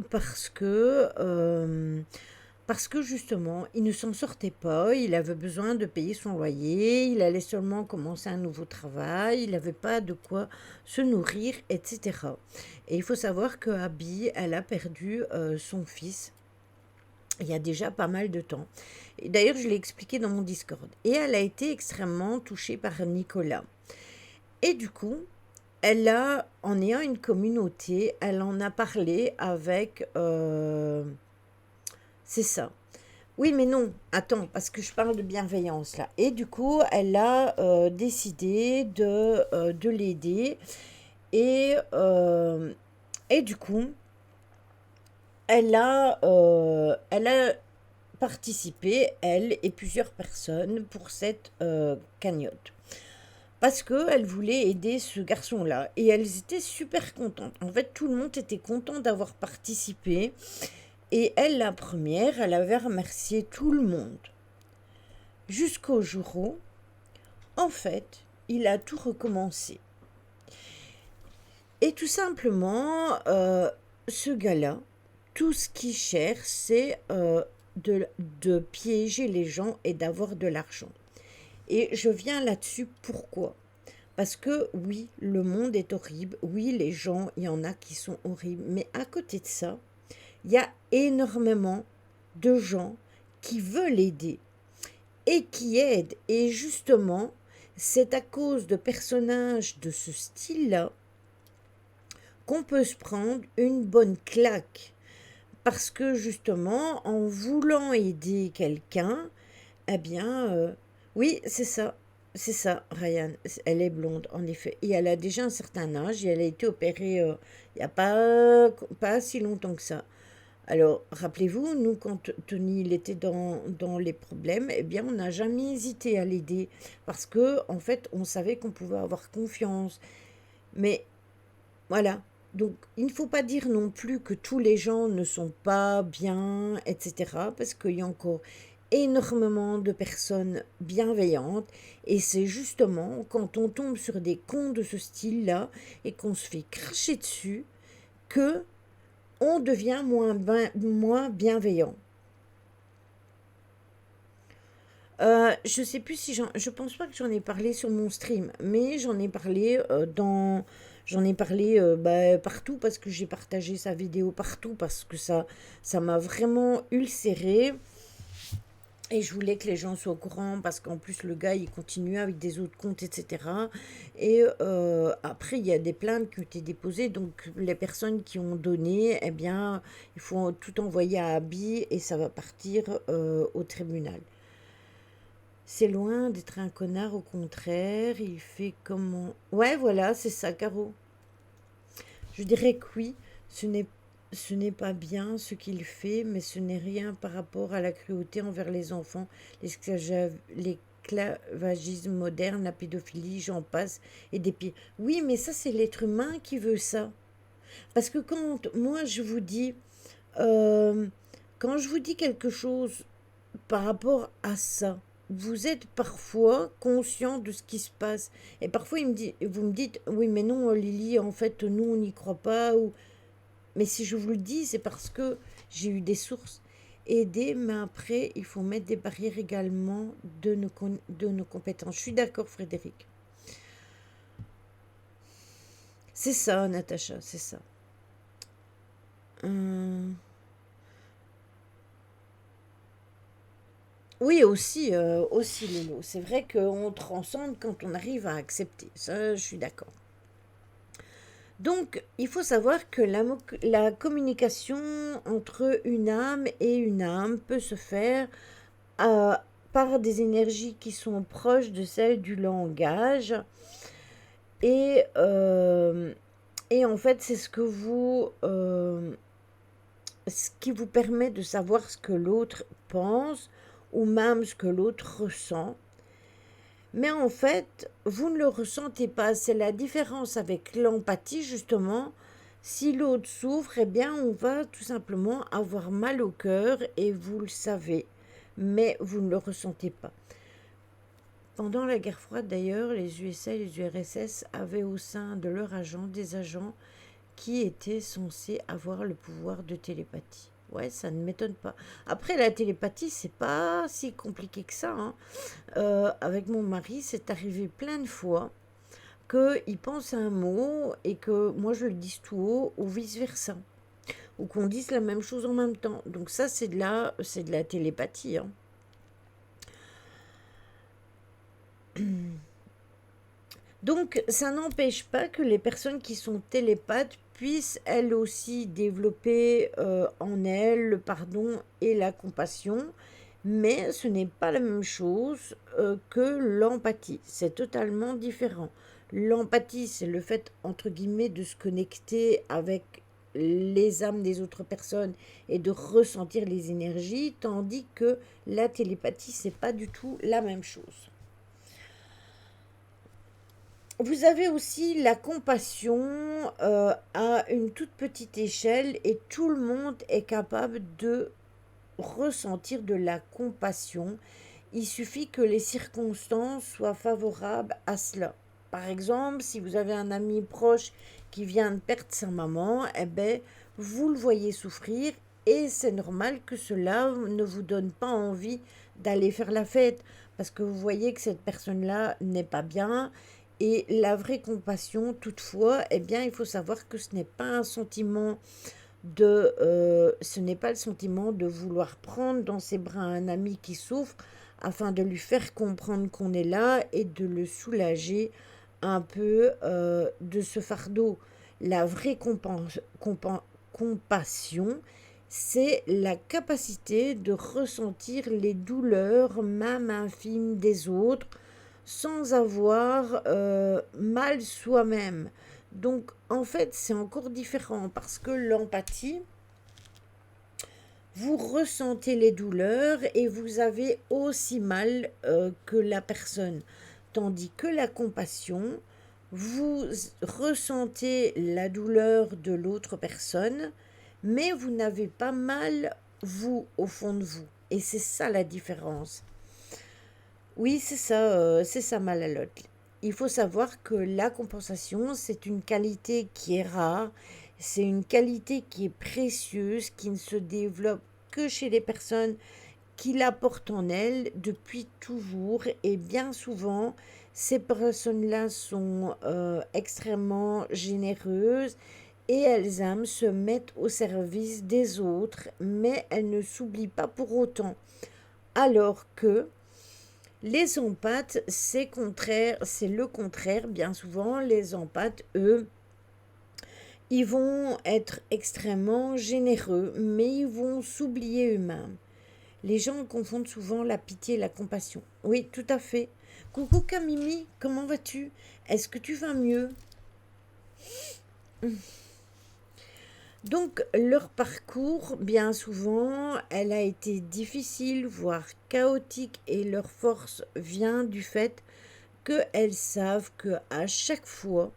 parce que justement, il ne s'en sortait pas, il avait besoin de payer son loyer, il allait seulement commencer un nouveau travail, il n'avait pas de quoi se nourrir, etc. Et il faut savoir que Abby, elle a perdu son fils il y a déjà pas mal de temps. Et d'ailleurs, je l'ai expliqué dans mon Discord. Et elle a été extrêmement touchée par Nicolas. Et du coup, elle a, en ayant une communauté, elle en a parlé avec... c'est ça. Oui, mais non, attends, parce que je parle de bienveillance là. Et du coup, elle a décidé de l'aider. Et, euh, et du coup, elle a participé, elle et plusieurs personnes, pour cette cagnotte. Parce qu'elle voulait aider ce garçon-là. Et elles étaient super contentes. En fait, tout le monde était content d'avoir participé. Et elle, la première, elle avait remercié tout le monde. Jusqu'au jour où, en fait, il a tout recommencé. Et tout simplement, ce gars-là, tout ce qu'il cherche, c'est de piéger les gens et d'avoir de l'argent. Et je viens là-dessus, pourquoi? Parce que oui, le monde est horrible, oui, les gens, il y en a qui sont horribles, mais à côté de ça, il y a énormément de gens qui veulent aider et qui aident. Et justement, c'est à cause de personnages de ce style-là qu'on peut se prendre une bonne claque. Parce que justement, en voulant aider quelqu'un, eh bien, oui, c'est ça, Ryan. Elle est blonde, en effet. Et elle a déjà un certain âge et elle a été opérée il n'y a pas si longtemps que ça. Alors, rappelez-vous, nous, quand Tony il était dans les problèmes, eh bien, on n'a jamais hésité à l'aider. Parce que, en fait, on savait qu'on pouvait avoir confiance. Mais voilà. Donc, il ne faut pas dire non plus que tous les gens ne sont pas bien, etc. Parce qu'il y a encore énormément de personnes bienveillantes. Et c'est justement quand on tombe sur des cons de ce style-là et qu'on se fait cracher dessus que on devient moins bienveillant. Je sais plus si je pense pas que j'en ai parlé sur mon stream, mais j'en ai parlé partout parce que j'ai partagé sa vidéo partout parce que ça m'a vraiment ulcéré et je voulais que les gens soient au courant parce qu'en plus le gars il continue avec des autres comptes, etc. Et après il y a des plaintes qui ont été déposées, donc les personnes qui ont donné, eh bien il faut tout envoyer à Abby et ça va partir au tribunal. C'est loin d'être un connard, au contraire, il fait comment... Ouais, voilà, c'est ça, Caro. Je dirais que oui, ce n'est, ce n'est pas bien ce qu'il fait, mais ce n'est rien par rapport à la cruauté envers les enfants, l'esclavagisme moderne, la pédophilie, j'en passe, et des pires. Oui, mais ça, c'est l'être humain qui veut ça. Parce que quand moi, euh, quand je vous dis quelque chose par rapport à ça, vous êtes parfois conscient de ce qui se passe. Et parfois, vous me dites, oui, mais non, Lily, en fait, nous, on n'y croit pas. Ou... Mais si je vous le dis, c'est parce que j'ai eu des sources. Aider, mais après, il faut mettre des barrières également de nos compétences. Je suis d'accord, Frédéric. C'est ça, Natacha, c'est ça. Hum. Oui, aussi, Lolo. C'est vrai qu'on transcende quand on arrive à accepter. Ça, je suis d'accord. Donc, il faut savoir que la communication entre une âme et une âme peut se faire euh, par des énergies qui sont proches de celles du langage. Et, euh, et en fait, c'est ce qui vous permet de savoir ce que l'autre pense ou même ce que l'autre ressent. Mais en fait, vous ne le ressentez pas. C'est la différence avec l'empathie, justement. Si l'autre souffre, eh bien, on va tout simplement avoir mal au cœur et vous le savez, mais vous ne le ressentez pas. Pendant la guerre froide, d'ailleurs, les USA et les URSS avaient au sein de leurs agents des agents qui étaient censés avoir le pouvoir de télépathie. Ouais, ça ne m'étonne pas. Après, la télépathie, c'est pas si compliqué que ça, hein. Avec mon mari, c'est arrivé plein de fois qu'il pense à un mot et que moi je le dise tout haut ou vice-versa. Ou qu'on dise la même chose en même temps. Donc ça, c'est de la télépathie, hein. Donc, ça n'empêche pas que les personnes qui sont télépathes puissent elles aussi développer en elles le pardon et la compassion, mais ce n'est pas la même chose que l'empathie. C'est totalement différent. L'empathie, c'est le fait, entre guillemets, de se connecter avec les âmes des autres personnes et de ressentir les énergies, tandis que la télépathie, c'est pas du tout la même chose. Vous avez aussi la compassion à une toute petite échelle et tout le monde est capable de ressentir de la compassion. Il suffit que les circonstances soient favorables à cela. Par exemple, si vous avez un ami proche qui vient de perdre sa maman, eh ben, vous le voyez souffrir et c'est normal que cela ne vous donne pas envie d'aller faire la fête parce que vous voyez que cette personne-là n'est pas bien. Et la vraie compassion, toutefois, eh bien, il faut savoir que ce n'est pas un sentiment ce n'est pas le sentiment de vouloir prendre dans ses bras un ami qui souffre afin de lui faire comprendre qu'on est là et de le soulager un peu de ce fardeau. La vraie compassion, c'est la capacité de ressentir les douleurs, même infimes, des autres, sans avoir mal soi-même. Donc, en fait, c'est encore différent parce que l'empathie, vous ressentez les douleurs et vous avez aussi mal que la personne. Tandis que la compassion, vous ressentez la douleur de l'autre personne, mais vous n'avez pas mal, vous, au fond de vous. Et c'est ça la différence. Oui, c'est ça Malalotte. Il faut savoir que la compensation, c'est une qualité qui est rare, c'est une qualité qui est précieuse, qui ne se développe que chez les personnes qui la portent en elles depuis toujours. Et bien souvent, ces personnes-là sont extrêmement généreuses et elles aiment se mettre au service des autres, mais elles ne s'oublient pas pour autant. Alors que les empathes, c'est le contraire. Bien souvent, les empathes, eux, ils vont être extrêmement généreux, mais ils vont s'oublier eux-mêmes. Les gens confondent souvent la pitié et la compassion. Oui, tout à fait. Coucou Camimi, comment vas-tu? Est-ce que tu vas mieux? Donc, leur parcours, bien souvent, elle a été difficile, voire chaotique, et leur force vient du fait qu'elles savent que à chaque fois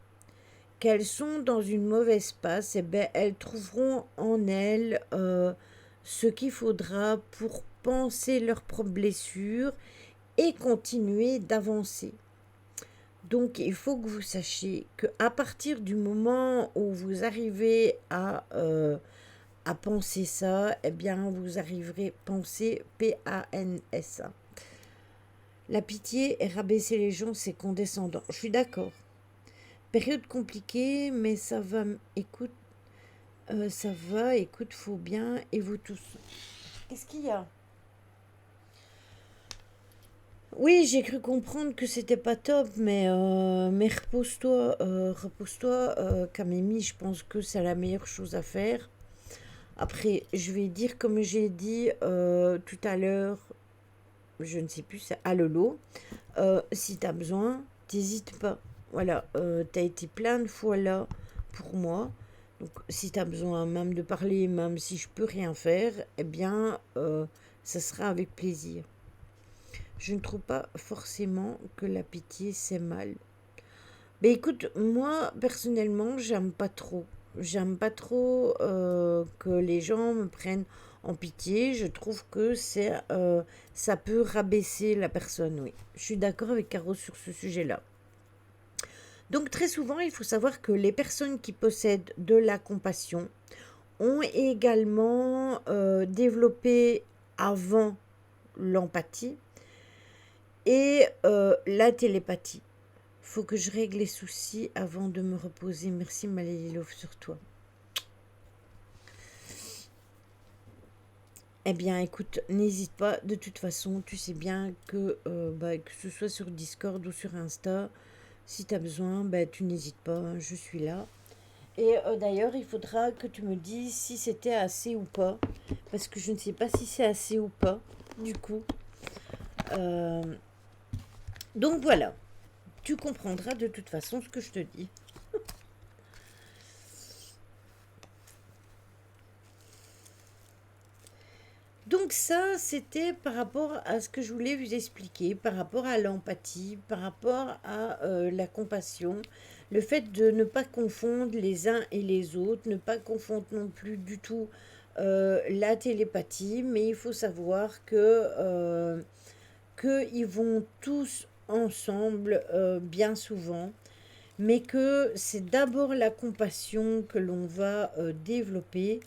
qu'elles sont dans une mauvaise passe, eh ben, elles trouveront en elles ce qu'il faudra pour penser leurs propres blessures et continuer d'avancer. Donc il faut que vous sachiez qu'à partir du moment où vous arrivez à penser ça, eh bien vous arriverez à penser P-A-N-S-A. La pitié et rabaisser les gens, c'est condescendant. Je suis d'accord. Période compliquée, mais ça va. Écoute, écoute, faut bien. Et vous tous. Qu'est-ce qu'il y a? Oui, j'ai cru comprendre que c'était pas top, mais repose-toi, Kamimi, je pense que c'est la meilleure chose à faire. Après, je vais dire comme j'ai dit tout à l'heure, je ne sais plus, c'est à Lolo, si t'as besoin, t'hésites pas. Voilà, t'as été plein de fois là pour moi. Donc, si t'as besoin même de parler, même si je peux rien faire, eh bien, ça sera avec plaisir. Je ne trouve pas forcément que la pitié c'est mal. Mais écoute, moi personnellement, j'aime pas trop. J'aime pas trop que les gens me prennent en pitié. Je trouve que ça peut rabaisser la personne, oui. Je suis d'accord avec Caro sur ce sujet-là. Donc très souvent, il faut savoir que les personnes qui possèdent de la compassion ont également développé avant l'empathie et la télépathie. Faut que je règle les soucis avant de me reposer. Merci Malélilov sur toi. Eh bien, écoute, n'hésite pas. De toute façon, tu sais bien que que ce soit sur Discord ou sur Insta, si tu as besoin, tu n'hésites pas, hein, je suis là. Et d'ailleurs, il faudra que tu me dises si c'était assez ou pas, parce que je ne sais pas si c'est assez ou pas, du coup. Euh, donc voilà, tu comprendras de toute façon ce que je te dis. Donc ça, c'était par rapport à ce que je voulais vous expliquer, par rapport à l'empathie, par rapport à la compassion, le fait de ne pas confondre les uns et les autres, ne pas confondre non plus du tout la télépathie, mais il faut savoir qu'ils vont tous ensemble bien souvent, mais que c'est d'abord la compassion que l'on va développer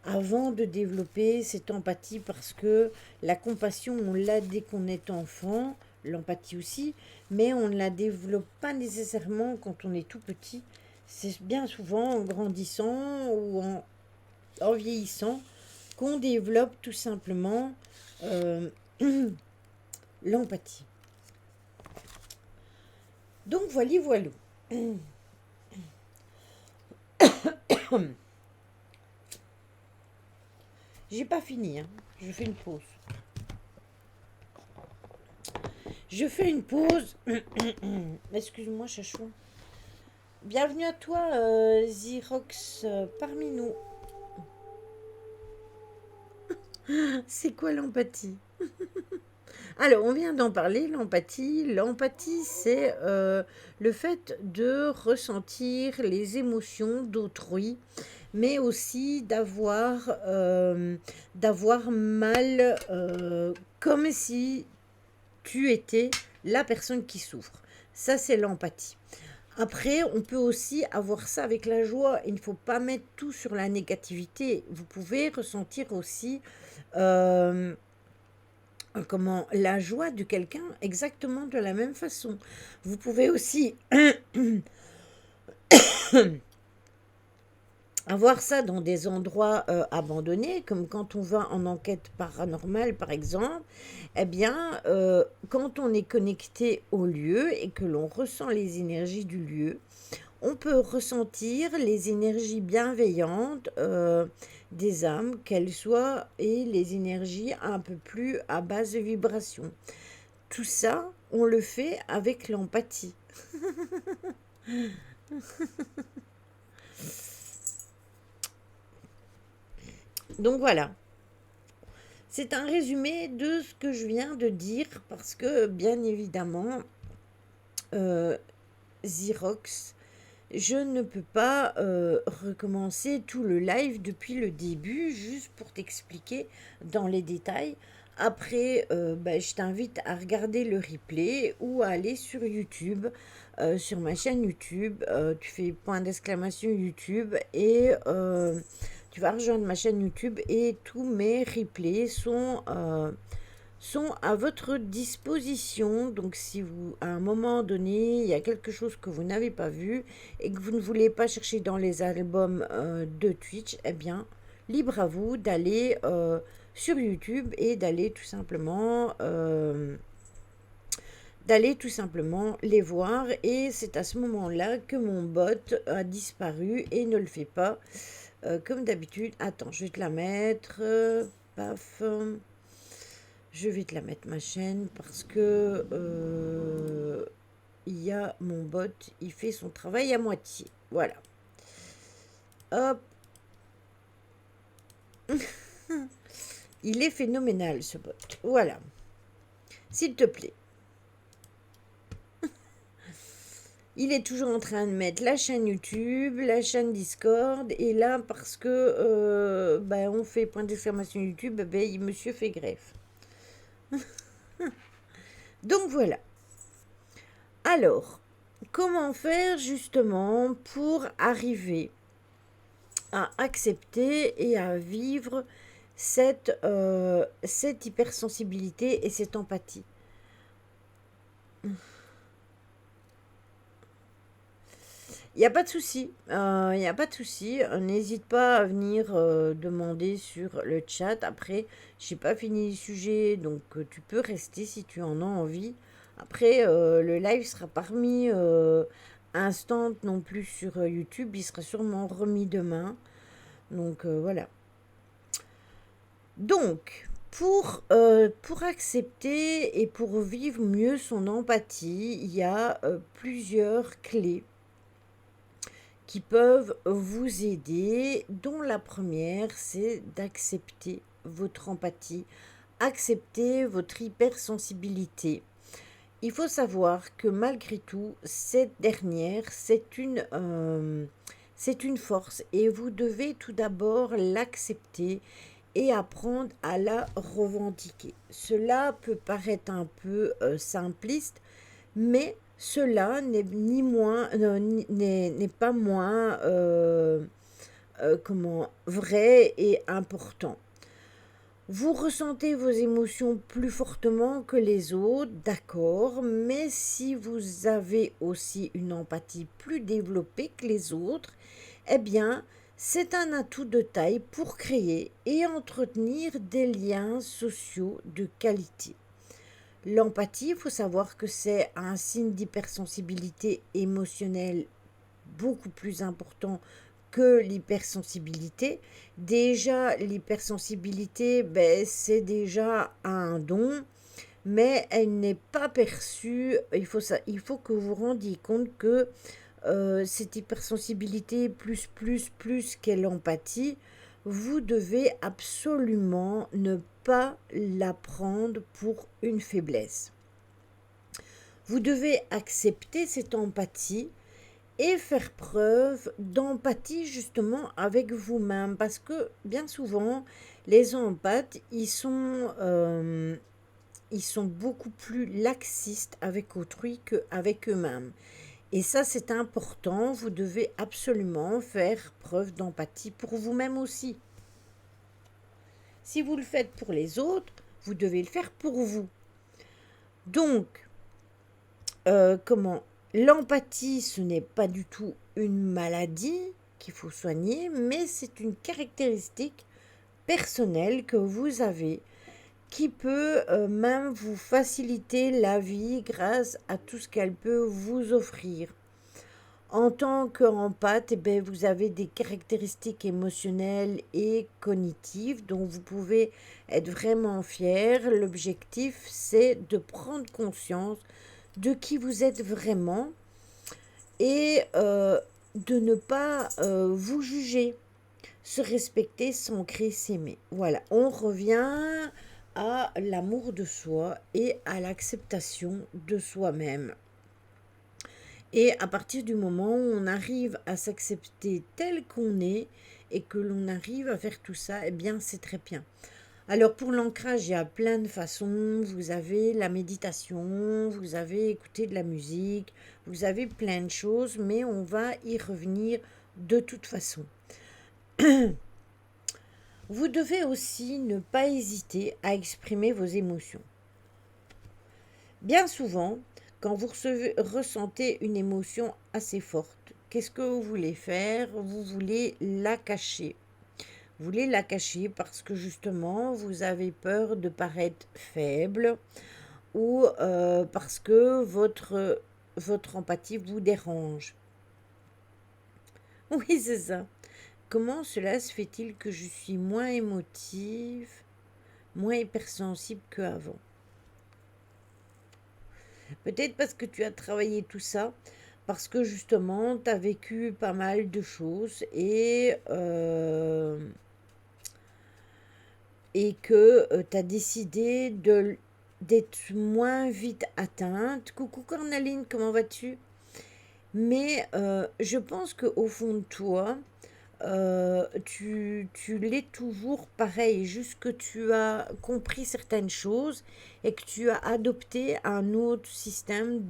avant de développer cette empathie, parce que la compassion, on l'a dès qu'on est enfant, l'empathie aussi, mais on ne la développe pas nécessairement quand on est tout petit. C'est bien souvent en grandissant ou en vieillissant qu'on développe tout simplement euh, l'empathie. Donc voilà, voilà. J'ai pas fini, hein. Je fais une pause. Je fais une pause. Excuse-moi, chachou. Bienvenue à toi, Zirox, parmi nous. C'est quoi l'empathie? Alors, on vient d'en parler, l'empathie. L'empathie, c'est le fait de ressentir les émotions d'autrui, mais aussi d'avoir mal, comme si tu étais la personne qui souffre. Ça, c'est l'empathie. Après, on peut aussi avoir ça avec la joie. Il ne faut pas mettre tout sur la négativité. Vous pouvez ressentir aussi euh, comment la joie de quelqu'un exactement de la même façon. Vous pouvez aussi avoir ça dans des endroits abandonnés, comme quand on va en enquête paranormale, par exemple. Eh bien, quand on est connecté au lieu et que l'on ressent les énergies du lieu, on peut ressentir les énergies bienveillantes des âmes, qu'elles soient, et les énergies un peu plus à basse vibration. Tout ça, on le fait avec l'empathie. Donc voilà, c'est un résumé de ce que je viens de dire, parce que bien évidemment, euh, Xerox, je ne peux pas recommencer tout le live depuis le début, juste pour t'expliquer dans les détails. Après, je t'invite à regarder le replay ou à aller sur YouTube, sur ma chaîne YouTube. Tu fais point d'exclamation YouTube et tu vas rejoindre ma chaîne YouTube et tous mes replays sont à votre disposition. Donc si vous, à un moment donné, il y a quelque chose que vous n'avez pas vu et que vous ne voulez pas chercher dans les albums de Twitch, eh bien, libre à vous d'aller sur YouTube et d'aller tout simplement les voir. Et c'est à ce moment-là que mon bot a disparu et ne le fait pas comme d'habitude. Attends, je vais te la mettre. Paf. Je vais te la mettre, ma chaîne, parce que il y a mon bot, il fait son travail à moitié. Voilà. Hop. Il est phénoménal, ce bot. Voilà. S'il te plaît. Il est toujours en train de mettre la chaîne YouTube, la chaîne Discord, et là, parce que on fait point d'exclamation YouTube, monsieur fait greffe. Donc voilà. Alors, comment faire justement pour arriver à accepter et à vivre cette hypersensibilité et cette empathie. Il n'y a pas de souci, il n'y a pas de souci. N'hésite pas à venir demander sur le chat. Après, j'ai pas fini le sujet, donc tu peux rester si tu en as envie. Après, le live sera pas remis instant non plus sur YouTube, il sera sûrement remis demain. Donc voilà. Donc, pour accepter et pour vivre mieux son empathie, il y a plusieurs clés qui peuvent vous aider, dont la première, c'est d'accepter votre empathie, accepter votre hypersensibilité. Il faut savoir que malgré tout, cette dernière, c'est une force et vous devez tout d'abord l'accepter et apprendre à la revendiquer. Cela peut paraître un peu simpliste, mais cela n'est ni moins, n'est pas moins comment, vrai et important. Vous ressentez vos émotions plus fortement que les autres, d'accord, mais si vous avez aussi une empathie plus développée que les autres, eh bien, c'est un atout de taille pour créer et entretenir des liens sociaux de qualité. L'empathie, il faut savoir que c'est un signe d'hypersensibilité émotionnelle beaucoup plus important que l'hypersensibilité. Déjà, l'hypersensibilité, ben, c'est déjà un don, mais elle n'est pas perçue. Il faut que vous vous rendiez compte que cette hypersensibilité plus qu'est l'empathie, vous devez absolument ne pas la prendre pour une faiblesse. Vous devez accepter cette empathie et faire preuve d'empathie justement avec vous-même, parce que bien souvent les empathes ils sont beaucoup plus laxistes avec autrui qu'avec eux-mêmes, et ça c'est important. Vous devez absolument faire preuve d'empathie pour vous-même aussi. Si vous le faites pour les autres, vous devez le faire pour vous. Donc comment, l'empathie, ce n'est pas du tout une maladie qu'il faut soigner, mais c'est une caractéristique personnelle que vous avez qui peut même vous faciliter la vie grâce à tout ce qu'elle peut vous offrir. En tant qu'empathe, eh bien, vous avez des caractéristiques émotionnelles et cognitives dont vous pouvez être vraiment fier. L'objectif, c'est de prendre conscience de qui vous êtes vraiment et de ne pas vous juger, se respecter, s'ancrer, s'aimer. Voilà, on revient à l'amour de soi et à l'acceptation de soi-même. Et à partir du moment où on arrive à s'accepter tel qu'on est et que l'on arrive à faire tout ça, eh bien c'est très bien. Alors pour l'ancrage, il y a plein de façons. Vous avez la méditation, vous avez écouté de la musique, vous avez plein de choses, mais on va y revenir de toute façon. Vous devez aussi ne pas hésiter à exprimer vos émotions. Bien souvent, quand vous ressentez une émotion assez forte, qu'est-ce que vous voulez faire? Vous voulez la cacher. Vous voulez la cacher parce que justement, vous avez peur de paraître faible ou parce que votre empathie vous dérange. Oui, c'est ça. Comment cela se fait-il que je suis moins émotive, moins hypersensible qu'avant? Peut-être parce que tu as travaillé tout ça, parce que justement, tu as vécu pas mal de choses et que tu as décidé d'être moins vite atteinte. Coucou Cornaline, comment vas-tu? Mais je pense qu'au fond de toi, tu l'es toujours pareil, juste que tu as compris certaines choses et que tu as adopté un autre système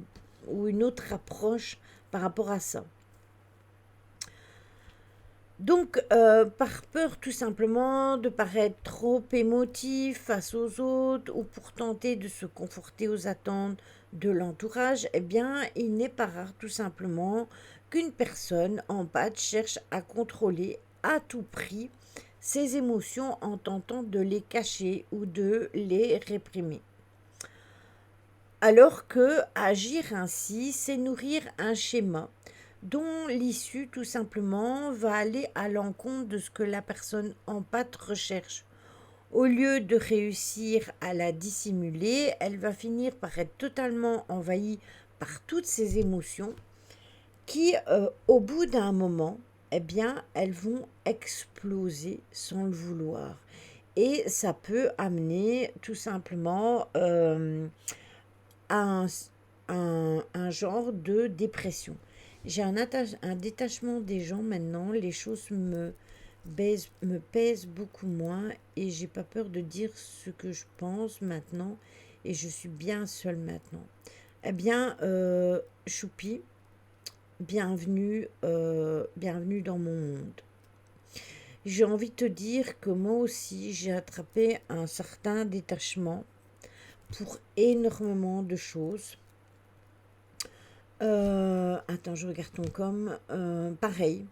ou une autre approche par rapport à ça. Donc, par peur tout simplement de paraître trop émotif face aux autres ou pour tenter de se conforter aux attentes de l'entourage, eh bien, il n'est pas rare tout simplement qu'une personne en pâte cherche à contrôler à tout prix ses émotions en tentant de les cacher ou de les réprimer. Alors que agir ainsi, c'est nourrir un schéma dont l'issue tout simplement va aller à l'encontre de ce que la personne en pâte recherche. Au lieu de réussir à la dissimuler, elle va finir par être totalement envahie par toutes ces émotions qui, au bout d'un moment, eh bien, elles vont exploser sans le vouloir. Et ça peut amener tout simplement un, un genre de dépression. J'ai un détachement des gens maintenant, les choses me pèsent beaucoup moins et j'ai pas peur de dire ce que je pense maintenant et je suis bien seule maintenant. Eh bien, Choupi, bienvenue, bienvenue dans mon monde. J'ai envie de te dire que moi aussi, j'ai attrapé un certain détachement pour énormément de choses. Attends, je regarde ton com. Pareil.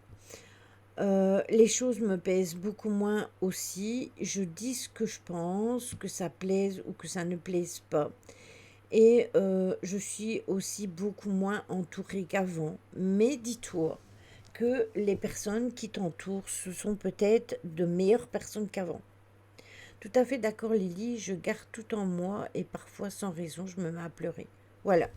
Les choses me pèsent beaucoup moins aussi. Je dis ce que je pense, que ça plaise ou que ça ne plaise pas. Et je suis aussi beaucoup moins entourée qu'avant. Mais dis-toi que les personnes qui t'entourent, ce sont peut-être de meilleures personnes qu'avant. Tout à fait d'accord Lily, je garde tout en moi et parfois sans raison, je me mets à pleurer. Voilà.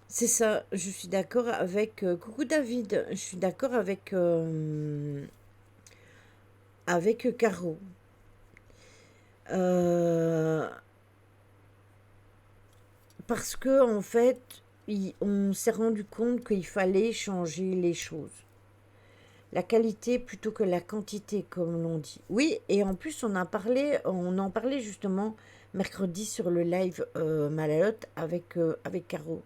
C'est ça, je suis d'accord avec... coucou David, je suis d'accord avec Caro. Euh, parce que en fait, on s'est rendu compte qu'il fallait changer les choses. La qualité plutôt que la quantité, comme l'on dit. Oui, et en plus, on en parlait justement mercredi sur le live Malalote avec Caro.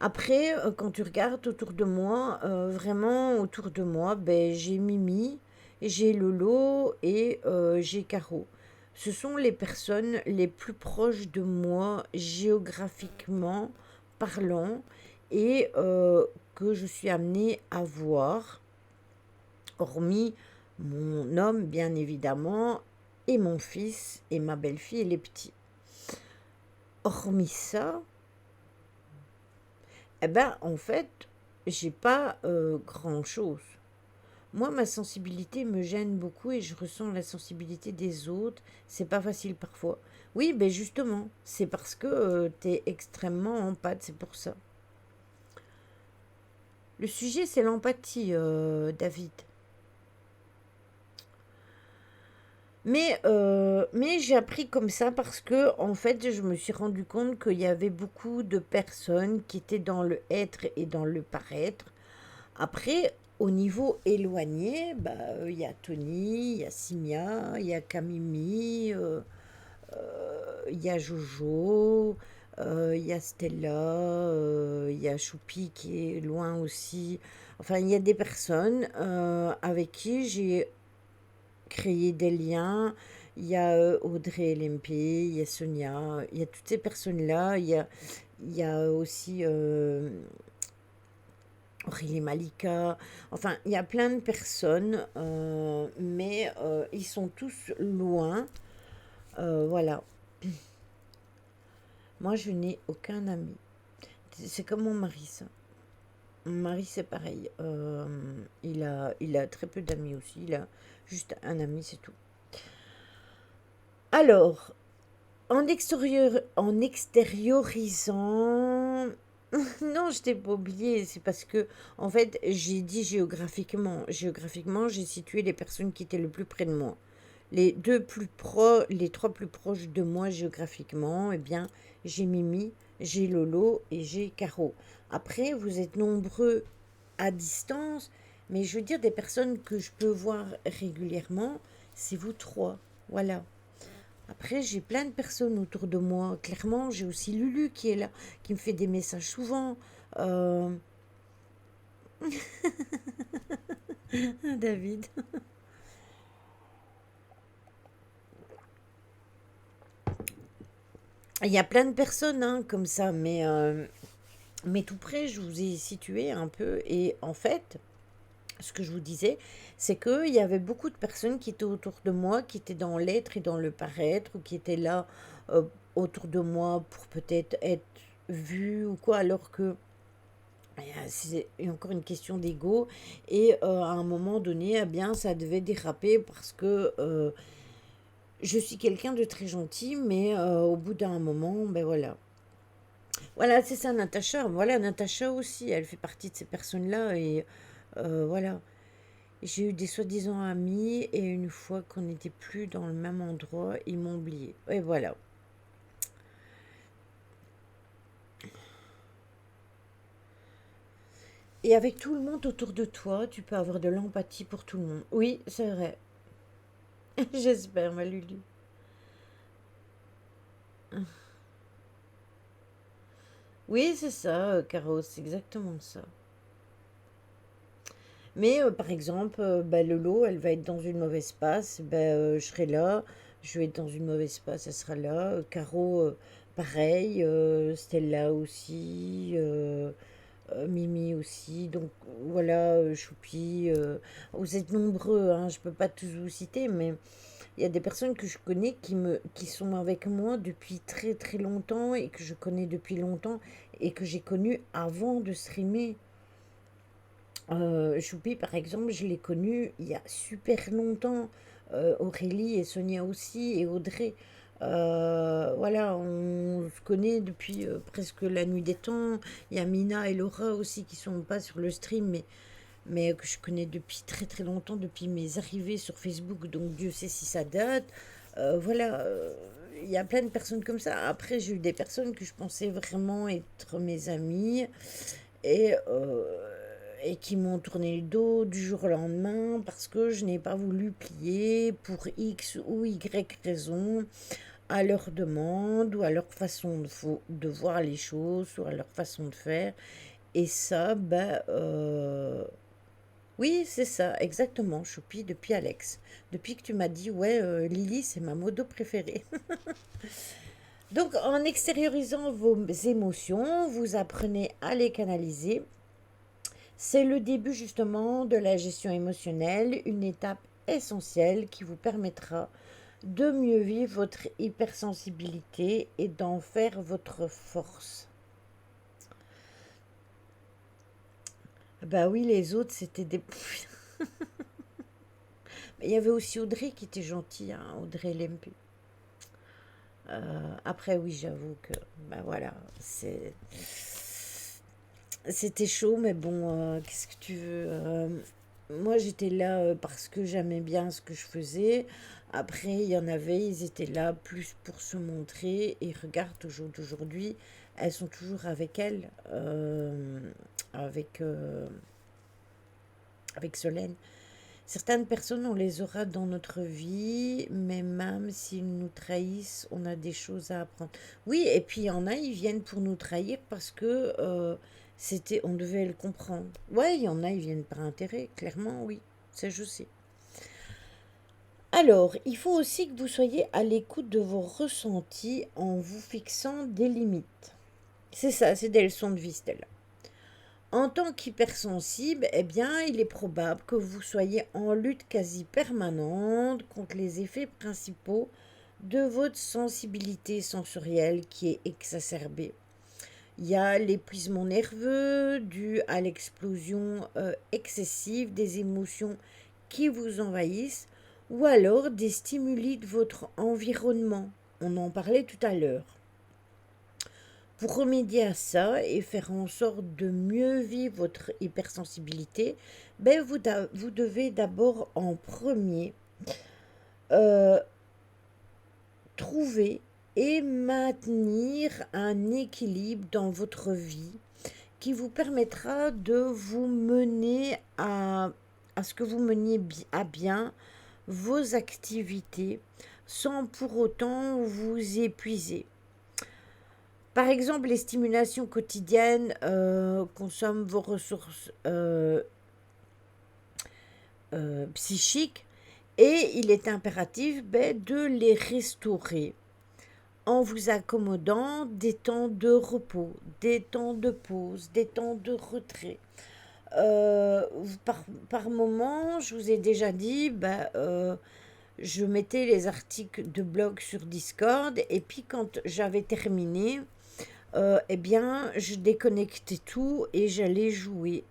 Après, quand tu regardes autour de moi, vraiment autour de moi, ben, j'ai Mimi, j'ai Lolo et j'ai Caro. Ce sont les personnes les plus proches de moi géographiquement parlant et que je suis amenée à voir, hormis mon homme bien évidemment, et mon fils et ma belle-fille et les petits. Hormis ça, eh ben, en fait, j'ai pas grand-chose. Moi, ma sensibilité me gêne beaucoup et je ressens la sensibilité des autres. C'est pas facile parfois. Oui, ben justement, c'est parce que t'es extrêmement empathe, c'est pour ça. Le sujet, c'est l'empathie, David. Mais j'ai appris comme ça parce que, en fait, je me suis rendu compte qu'il y avait beaucoup de personnes qui étaient dans le être et dans le paraître. Après, au niveau éloigné, bah, il y a Tony, il y a Simia, il y a Kamimi, il y a Jojo, il y a Stella, il y a Choupi qui est loin aussi. Enfin, il y a des personnes avec qui j'ai créé des liens. Il y a Audrey LMP, il y a Sonia, il y a toutes ces personnes-là. Il y a aussi Aurélie Malika, enfin, il y a plein de personnes, mais ils sont tous loin. Voilà. Moi, je n'ai aucun ami. C'est comme mon mari, ça. Mon mari, c'est pareil. Il a très peu d'amis aussi. Il a juste un ami, c'est tout. Alors, en extériorisant. Non, je t'ai pas oublié. C'est parce que, en fait, j'ai dit géographiquement. Géographiquement, j'ai situé les personnes qui étaient le plus près de moi. Les trois plus proches de moi géographiquement, eh bien, j'ai Mimi, j'ai Lolo et j'ai Caro. Après, vous êtes nombreux à distance, mais je veux dire, des personnes que je peux voir régulièrement, c'est vous trois. Voilà. Après, j'ai plein de personnes autour de moi. Clairement, j'ai aussi Lulu qui est là, qui me fait des messages souvent. Euh, David. Il y a plein de personnes hein, comme ça, mais tout près, je vous ai situé un peu. Et en fait, ce que je vous disais, c'est qu'il y avait beaucoup de personnes qui étaient autour de moi, qui étaient dans l'être et dans le paraître, ou qui étaient là euh, autour de moi pour peut-être être vues ou quoi, alors que c'est encore une question d'ego. Et à un moment donné, eh bien, ça devait déraper parce que je suis quelqu'un de très gentil, mais au bout d'un moment, ben voilà. Voilà, c'est ça, Natacha. Voilà, Natacha aussi, elle fait partie de ces personnes-là. Et voilà. J'ai eu des soi-disant amis, et une fois qu'on n'était plus dans le même endroit, ils m'ont oublié. Et voilà. Et avec tout le monde autour de toi, tu peux avoir de l'empathie pour tout le monde. Oui, c'est vrai. J'espère, ma Lulu. Oui, c'est ça, Caro, c'est exactement ça. Mais par exemple, bah, Lolo, elle va être dans une mauvaise passe, bah, je serai là. Je vais être dans une mauvaise passe, elle sera là. Caro, pareil. Stella aussi. Mimi aussi. Donc voilà, Choupi. Vous êtes nombreux, hein, je peux pas tous vous citer, mais il y a des personnes que je connais qui sont avec moi depuis très très longtemps et que je connais depuis longtemps et que j'ai connu avant de streamer. Choupi, par exemple, je l'ai connu il y a super longtemps. Aurélie et Sonia aussi et Audrey. Voilà, on se connaît depuis presque la nuit des temps. Il y a Mina et Laura aussi qui sont pas sur le stream, mais que je connais depuis très très longtemps, depuis mes arrivées sur Facebook, donc Dieu sait si ça date. Voilà, il y a plein de personnes comme ça. Après, j'ai eu des personnes que je pensais vraiment être mes amies et qui m'ont tourné le dos du jour au lendemain parce que je n'ai pas voulu plier pour X ou Y raison à leur demande ou à leur façon de voir les choses ou à leur façon de faire. Et ça, oui, c'est ça, exactement, Choupi, depuis Alex. Depuis que tu m'as dit, ouais, Lily, c'est ma modo préférée. Donc, en extériorisant vos émotions, vous apprenez à les canaliser. C'est le début justement de la gestion émotionnelle, une étape essentielle qui vous permettra de mieux vivre votre hypersensibilité et d'en faire votre force. Bah oui, les autres, c'était des... Mais il y avait aussi Audrey qui était gentille, hein, Audrey Lempu. Après, oui, j'avoue que, bah voilà, c'était chaud, mais bon, qu'est-ce que tu veux moi, j'étais là parce que j'aimais bien ce que je faisais. Après, il y en avait, ils étaient là plus pour se montrer. Et regarde, au jour d'aujourd'hui, elles sont toujours avec elle, avec, avec Solène. Certaines personnes, on les aura dans notre vie, mais même s'ils nous trahissent, on a des choses à apprendre. Oui, et puis il y en a, ils viennent pour nous trahir parce que on devait le comprendre. Ouais, il y en a, ils viennent par intérêt, clairement, oui, ça je sais. Alors, il faut aussi que vous soyez à l'écoute de vos ressentis en vous fixant des limites. C'est ça, c'est des leçons de vie, Stella. En tant qu'hypersensible, eh bien, il est probable que vous soyez en lutte quasi permanente contre les effets principaux de votre sensibilité sensorielle qui est exacerbée. Il y a l'épuisement nerveux dû à l'explosion excessive des émotions qui vous envahissent ou alors des stimuli de votre environnement. On en parlait tout à l'heure. Pour remédier à ça et faire en sorte de mieux vivre votre hypersensibilité, vous devez d'abord en premier euh, trouver et maintenir un équilibre dans votre vie qui vous permettra de vous mener à ce que vous meniez à bien vos activités sans pour autant vous épuiser. Par exemple, les stimulations quotidiennes consomment vos ressources psychiques et il est impératif de les restaurer en vous accommodant des temps de repos, des temps de pause, des temps de retrait. Par moment, je vous ai déjà dit, je mettais les articles de blog sur Discord et puis quand j'avais terminé, je déconnectais tout et j'allais jouer.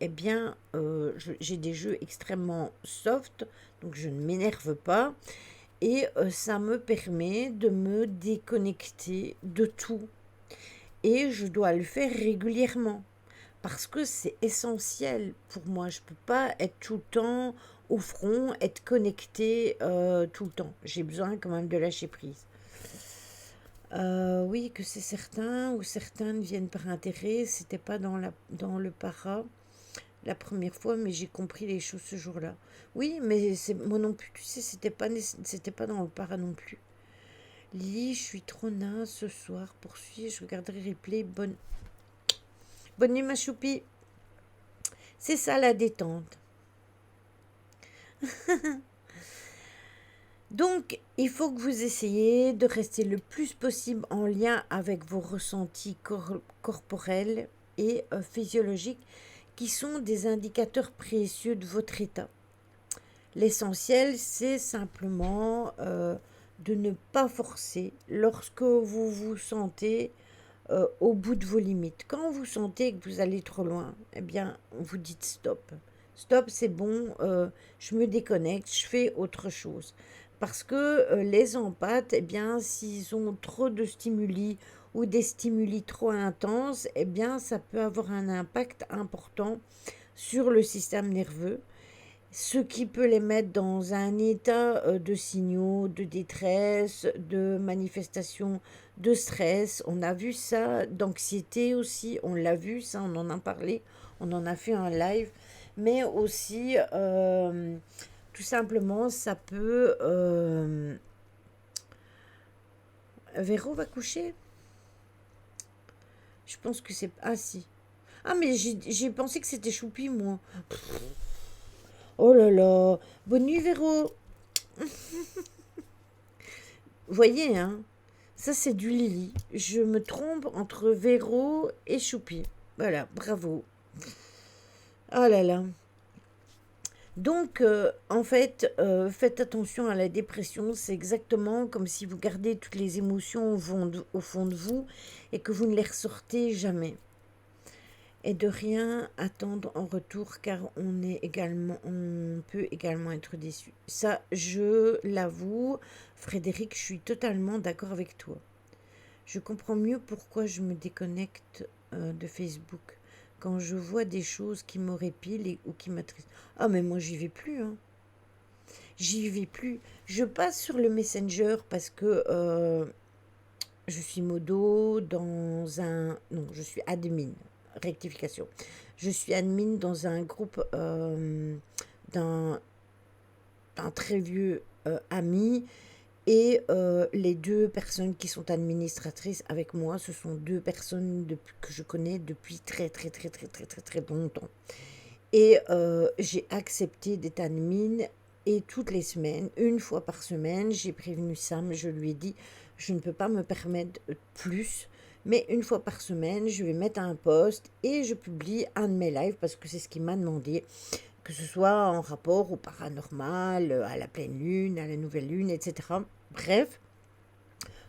J'ai des jeux extrêmement soft, donc je ne m'énerve pas. Et ça me permet de me déconnecter de tout. Et je dois le faire régulièrement. Parce que c'est essentiel pour moi. Je ne peux pas être tout le temps au front, être connecté tout le temps. J'ai besoin quand même de lâcher prise. Oui, que c'est certains ou certaines viennent par intérêt. C'était pas dans le para la première fois, mais j'ai compris les choses ce jour-là. Oui, mais c'est moi non plus, tu sais, c'était pas dans le para non plus. Lily, je suis trop naze ce soir. Poursuis, je regarderai replay. Bonne nuit, ma choupie. C'est ça la détente. Donc, il faut que vous essayiez de rester le plus possible en lien avec vos ressentis corporels et physiologiques qui sont des indicateurs précieux de votre état. L'essentiel, c'est simplement de ne pas forcer lorsque vous vous sentez au bout de vos limites. Quand vous sentez que vous allez trop loin, eh bien, vous dites stop. Stop, c'est bon, je me déconnecte, je fais autre chose. Parce que les empathes, eh bien, s'ils ont trop de stimuli ou des stimuli trop intenses, eh bien, ça peut avoir un impact important sur le système nerveux, ce qui peut les mettre dans un état de signaux, de détresse, de manifestation de stress. On a vu ça, d'anxiété aussi, on l'a vu, ça, on en a parlé, on en a fait un live, mais aussi, tout simplement, ça peut... Véro va coucher. Je pense que c'est... Ah si. Ah mais j'ai pensé que c'était Choupi, moi. Oh là là. Bonne nuit, Véro. Voyez, hein, ça c'est du Lily. Je me trompe entre Véro et Choupi. Voilà, bravo. Oh là là. Donc, en fait, faites attention à la dépression. C'est exactement comme si vous gardez toutes les émotions au fond de vous et que vous ne les ressortez jamais. Et de rien attendre en retour car on peut également être déçu. Ça, je l'avoue, Frédéric, je suis totalement d'accord avec toi. Je comprends mieux pourquoi je me déconnecte de Facebook quand je vois des choses qui m'horripilent ou qui m'attristent. Ah mais moi j'y vais plus, hein. J'y vais plus. Je passe sur le Messenger parce que je suis modo dans un... Non, je suis admin. Rectification. Je suis admin dans un groupe d'un très vieux ami. Et les deux personnes qui sont administratrices avec moi, ce sont deux personnes que je connais depuis très très très très très très très longtemps. Et j'ai accepté d'être admin et toutes les semaines, une fois par semaine, j'ai prévenu Sam, je lui ai dit, je ne peux pas me permettre plus, mais une fois par semaine, je vais mettre un post et je publie un de mes lives parce que c'est ce qu'il m'a demandé, que ce soit en rapport au paranormal, à la pleine lune, à la nouvelle lune, etc. Bref,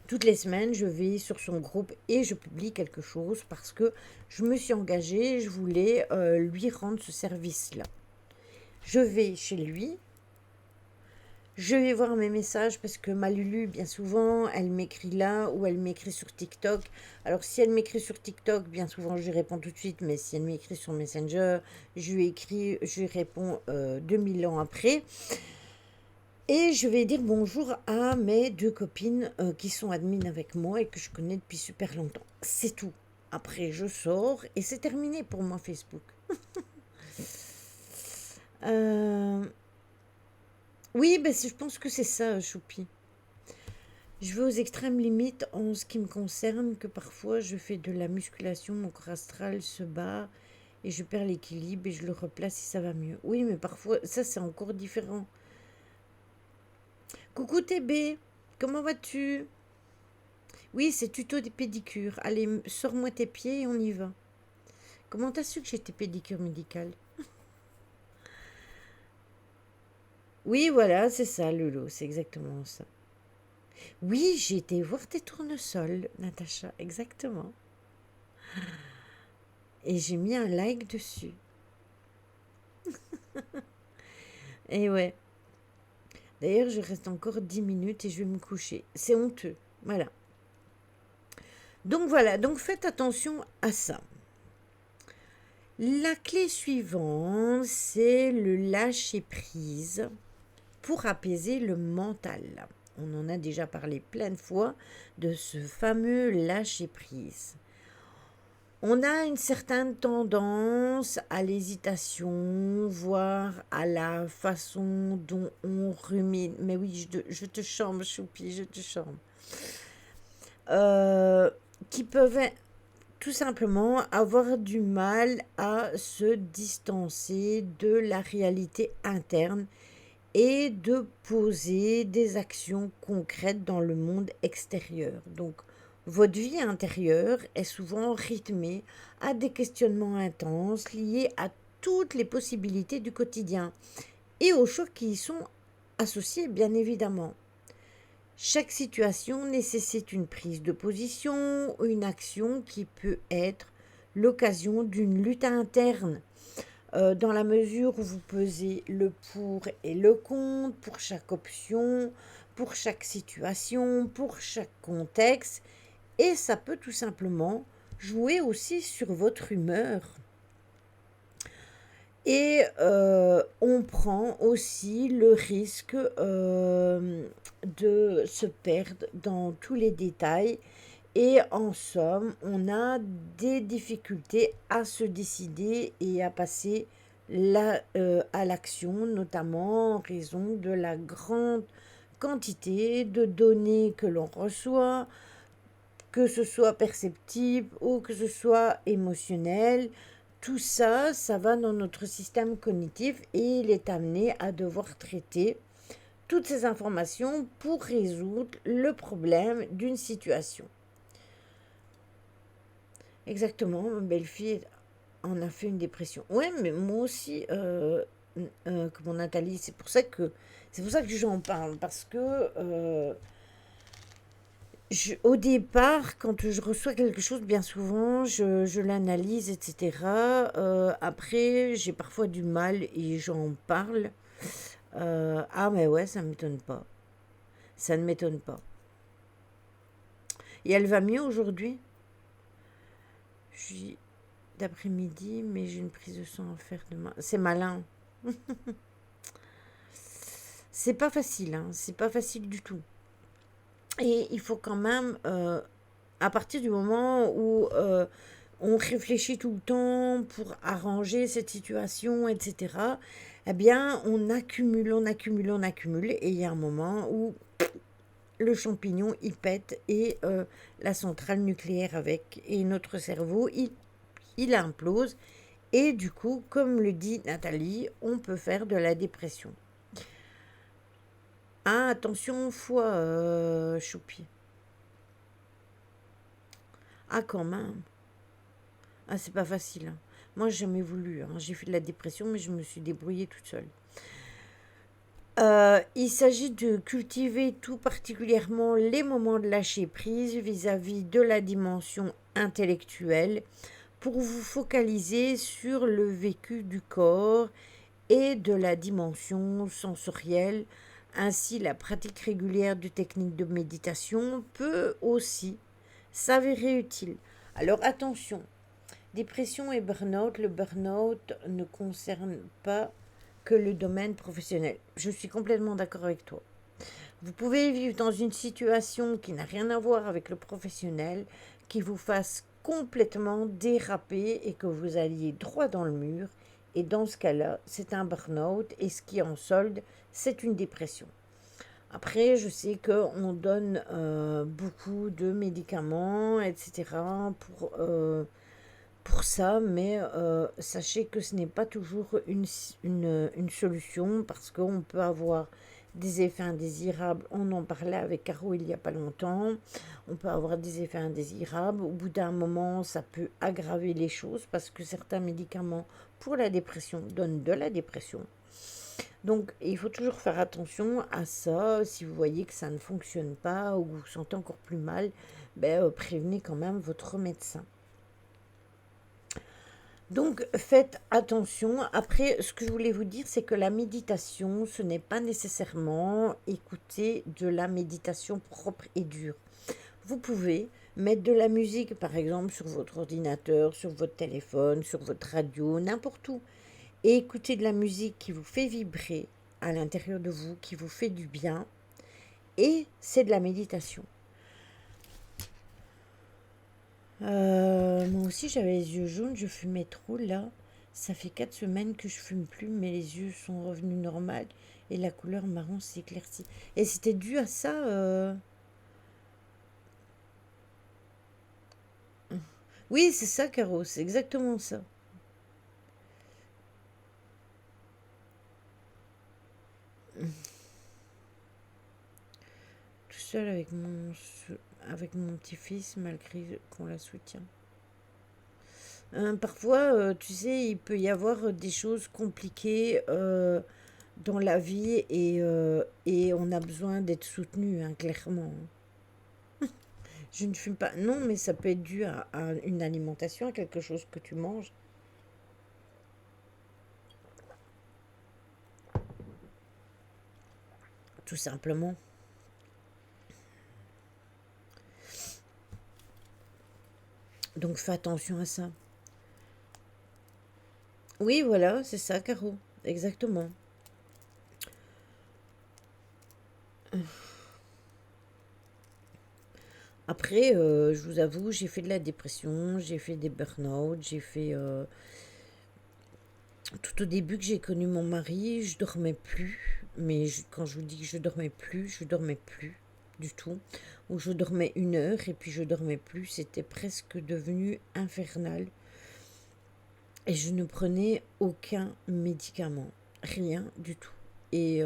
toutes les semaines, je vais sur son groupe et je publie quelque chose parce que je me suis engagée, je voulais lui rendre ce service-là. Je vais chez lui, je vais voir mes messages parce que ma Lulu, bien souvent, elle m'écrit là ou elle m'écrit sur TikTok. Alors, si elle m'écrit sur TikTok, bien souvent, je lui réponds tout de suite, mais si elle m'écrit sur Messenger, je lui réponds 2000 ans après. Et je vais dire bonjour à mes deux copines qui sont admin avec moi et que je connais depuis super longtemps. C'est tout. Après, je sors et c'est terminé pour moi Facebook. Oui, je pense que c'est ça, Choupi. Je vais aux extrêmes limites en ce qui me concerne que parfois je fais de la musculation, mon corps astral se bat et je perds l'équilibre et je le replace et ça va mieux. Oui, mais parfois, ça c'est encore différent. Coucou TB, comment vas-tu? Oui, c'est tuto des pédicures. Allez, sors-moi tes pieds et on y va. Comment t'as su que j'étais pédicure médicale? Oui, voilà, c'est ça, Lolo, c'est exactement ça. Oui, j'ai été voir tes tournesols, Natacha, exactement. Et j'ai mis un like dessus. Et ouais. D'ailleurs, je reste encore 10 minutes et je vais me coucher. C'est honteux. Voilà. Donc voilà, donc faites attention à ça. La clé suivante, c'est le lâcher prise pour apaiser le mental. On en a déjà parlé plein de fois de ce fameux lâcher prise. On a une certaine tendance à l'hésitation, voire à la façon dont on rumine. Mais oui, je te chante, Choupi, je te chante. Euh, qui peuvent tout simplement avoir du mal à se distancer de la réalité interne et de poser des actions concrètes dans le monde extérieur. Donc, votre vie intérieure est souvent rythmée à des questionnements intenses liés à toutes les possibilités du quotidien et aux choix qui y sont associés, bien évidemment. Chaque situation nécessite une prise de position, une action qui peut être l'occasion d'une lutte interne dans la mesure où vous pesez le pour et le contre pour chaque option, pour chaque situation, pour chaque contexte. Et ça peut tout simplement jouer aussi sur votre humeur. Et on prend aussi le risque de se perdre dans tous les détails. Et en somme, on a des difficultés à se décider et à passer à l'action, notamment en raison de la grande quantité de données que l'on reçoit, que ce soit perceptible ou que ce soit émotionnel. Tout ça, ça va dans notre système cognitif et il est amené à devoir traiter toutes ces informations pour résoudre le problème d'une situation. Exactement, ma belle-fille en a fait une dépression. Ouais, mais moi aussi, comment Nathalie, c'est pour ça que j'en parle parce que au départ, quand je reçois quelque chose, bien souvent, je l'analyse, etc. Après, j'ai parfois du mal et j'en parle. Ah, mais ouais, ça ne m'étonne pas. Ça ne m'étonne pas. Et elle va mieux aujourd'hui? Je suis d'après-midi, mais j'ai une prise de sang à faire demain. C'est malin. C'est pas facile, hein. C'est pas facile du tout. Et il faut quand même, à partir du moment où on réfléchit tout le temps pour arranger cette situation, etc., eh bien, on accumule, on accumule, on accumule, et il y a un moment où le champignon, il pète, et la centrale nucléaire avec, et notre cerveau, il implose, et du coup, comme le dit Nathalie, on peut faire de la dépression. Ah, attention, foie, Choupi. Ah, quand même. Ah, c'est pas facile, hein. Moi, j'ai jamais voulu, hein. J'ai fait de la dépression, mais je me suis débrouillée toute seule. Il s'agit de cultiver tout particulièrement les moments de lâcher prise vis-à-vis de la dimension intellectuelle pour vous focaliser sur le vécu du corps et de la dimension sensorielle. Ainsi, la pratique régulière de techniques de méditation peut aussi s'avérer utile. Alors attention, dépression et burn-out, le burn-out ne concerne pas que le domaine professionnel. Je suis complètement d'accord avec toi. Vous pouvez vivre dans une situation qui n'a rien à voir avec le professionnel, qui vous fasse complètement déraper et que vous alliez droit dans le mur. Et dans ce cas-là, c'est un burn-out et ce qui en solde, c'est une dépression. Après, je sais qu'on donne beaucoup de médicaments, etc. Pour ça, mais sachez que ce n'est pas toujours une solution parce qu'on peut avoir des effets indésirables. On en parlait avec Caro il n'y a pas longtemps. On peut avoir des effets indésirables. Au bout d'un moment, ça peut aggraver les choses parce que certains médicaments pour la dépression donnent de la dépression. Donc, il faut toujours faire attention à ça. Si vous voyez que ça ne fonctionne pas ou que vous vous sentez encore plus mal, ben, prévenez quand même votre médecin. Donc, faites attention. Après, ce que je voulais vous dire, c'est que la méditation, ce n'est pas nécessairement écouter de la méditation propre et dure. Vous pouvez mettre de la musique, par exemple, sur votre ordinateur, sur votre téléphone, sur votre radio, n'importe où, et écouter de la musique qui vous fait vibrer à l'intérieur de vous, qui vous fait du bien, et c'est de la méditation. Moi aussi, j'avais les yeux jaunes, je fumais trop là. Ça fait 4 semaines que je fume plus, mais les yeux sont revenus normaux et la couleur marron s'est éclaircie. Et c'était dû à ça. Oui, c'est ça, Caro, c'est exactement ça. Tout seul avec mon petit-fils, malgré qu'on la soutient. Parfois, tu sais, il peut y avoir des choses compliquées dans la vie et on a besoin d'être soutenu, hein, clairement. Je ne fume pas. Non, mais ça peut être dû à une alimentation, à quelque chose que tu manges, tout simplement. Donc fais attention à ça. Oui, voilà, c'est ça, Caro. Exactement. Après, je vous avoue, j'ai fait de la dépression, j'ai fait des burn-out, j'ai fait... tout au début que j'ai connu mon mari, je dormais plus. Mais quand je vous dis que je dormais plus du tout. Ou je dormais 1 heure et puis je dormais plus. C'était presque devenu infernal. Et je ne prenais aucun médicament. Rien du tout. Et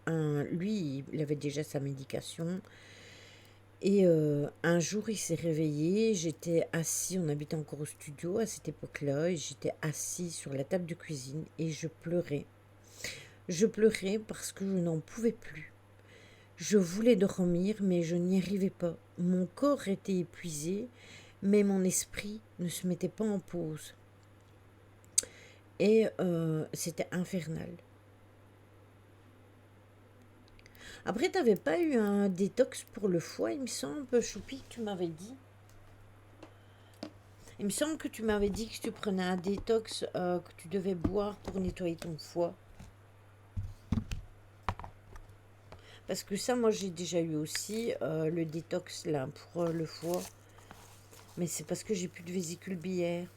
lui, il avait déjà sa médication. Et un jour, il s'est réveillé, j'étais assis, on habitait encore au studio à cette époque-là, et j'étais assis sur la table de cuisine et je pleurais. Je pleurais parce que je n'en pouvais plus. Je voulais dormir, mais je n'y arrivais pas. Mon corps était épuisé, mais mon esprit ne se mettait pas en pause. Et c'était infernal. Après, t'avais pas eu un détox pour le foie, il me semble, Choupi, que tu m'avais dit. Il me semble que tu m'avais dit que tu prenais un détox que tu devais boire pour nettoyer ton foie. Parce que ça, moi, j'ai déjà eu aussi le détox là pour le foie. Mais c'est parce que j'ai plus de vésicule biliaire.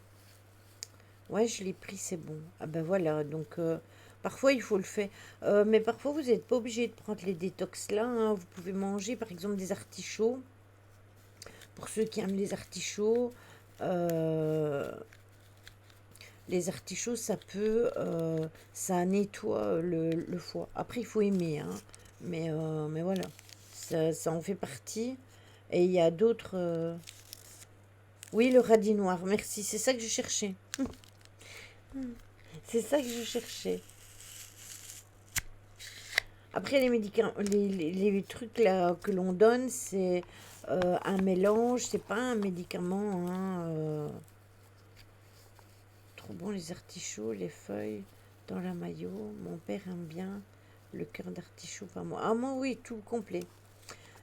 Ouais, je l'ai pris, c'est bon. Ah ben voilà, donc parfois il faut le faire. Mais parfois vous n'êtes pas obligé de prendre les détox là, hein. Vous pouvez manger par exemple des artichauts. Pour ceux qui aiment les artichauts, euh, les artichauts, ça nettoie le foie. Après, il faut aimer, hein. Mais voilà, ça en fait partie. Et il y a d'autres. Oui, le radis noir, merci, c'est ça que je cherchais. C'est ça que je cherchais. Après, les médicaments, les trucs là que l'on donne, c'est un mélange, c'est pas un médicament, hein, trop bon, les artichauts, les feuilles dans la maillot. Mon père aime bien le cœur d'artichaut, pas moi. Ah, moi, oui, tout complet.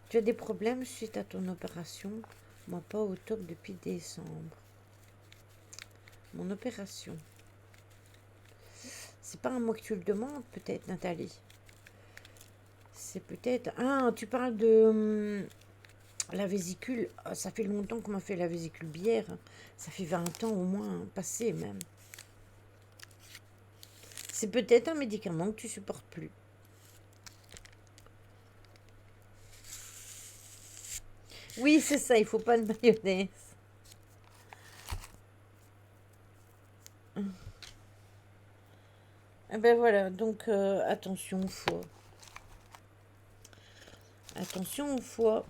Tu as des problèmes suite à ton opération? Moi, pas au top depuis décembre. Mon opération. C'est pas à moi que tu le demandes, peut-être, Nathalie. C'est peut-être... Ah, tu parles de la vésicule. Ah, ça fait longtemps qu'on m'a fait la vésicule biliaire. Ça fait 20 ans au moins, hein, passé même. C'est peut-être un médicament que tu supportes plus. Oui, c'est ça, il faut pas de mayonnaise. Ah ben voilà, donc attention au foie. Attention au foie.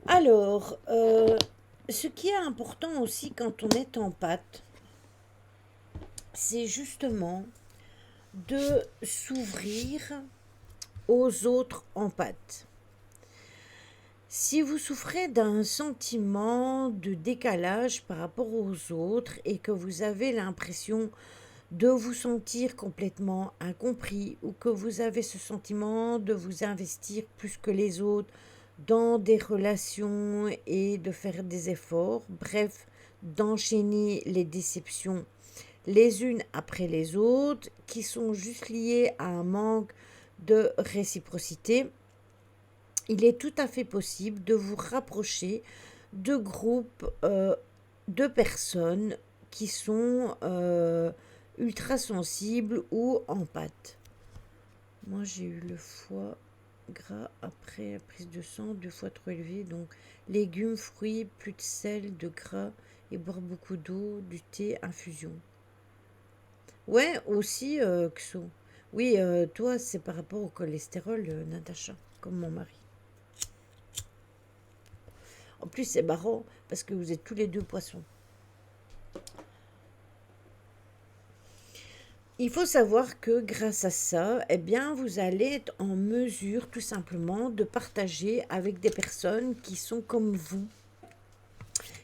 Alors, ce qui est important aussi quand on est en pâte, c'est justement de s'ouvrir aux autres en pâte. Si vous souffrez d'un sentiment de décalage par rapport aux autres et que vous avez l'impression de vous sentir complètement incompris ou que vous avez ce sentiment de vous investir plus que les autres dans des relations et de faire des efforts, bref, d'enchaîner les déceptions les unes après les autres qui sont juste liées à un manque de réciprocité, il est tout à fait possible de vous rapprocher de groupes de personnes qui sont ultra sensibles ou en pâte. Moi, j'ai eu le foie gras après prise de sang, 2 fois trop élevé, donc légumes, fruits, plus de sel, de gras et boire beaucoup d'eau, du thé, infusion. Ouais, aussi, Xo. Oui, toi, c'est par rapport au cholestérol, Natacha, comme mon mari. En plus, c'est marrant parce que vous êtes tous les deux poissons. Il faut savoir que grâce à ça, eh bien, vous allez être en mesure tout simplement de partager avec des personnes qui sont comme vous,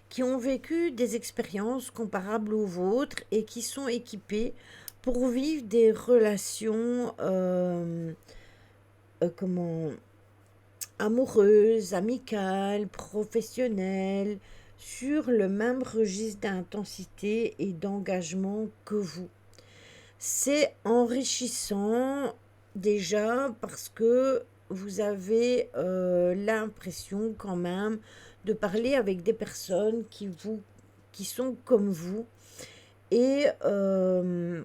qui ont vécu des expériences comparables aux vôtres et qui sont équipées pour vivre des relations comment, amoureuses, amicales, professionnelles, sur le même registre d'intensité et d'engagement que vous. C'est enrichissant déjà parce que vous avez l'impression quand même de parler avec des personnes qui sont comme vous et, euh,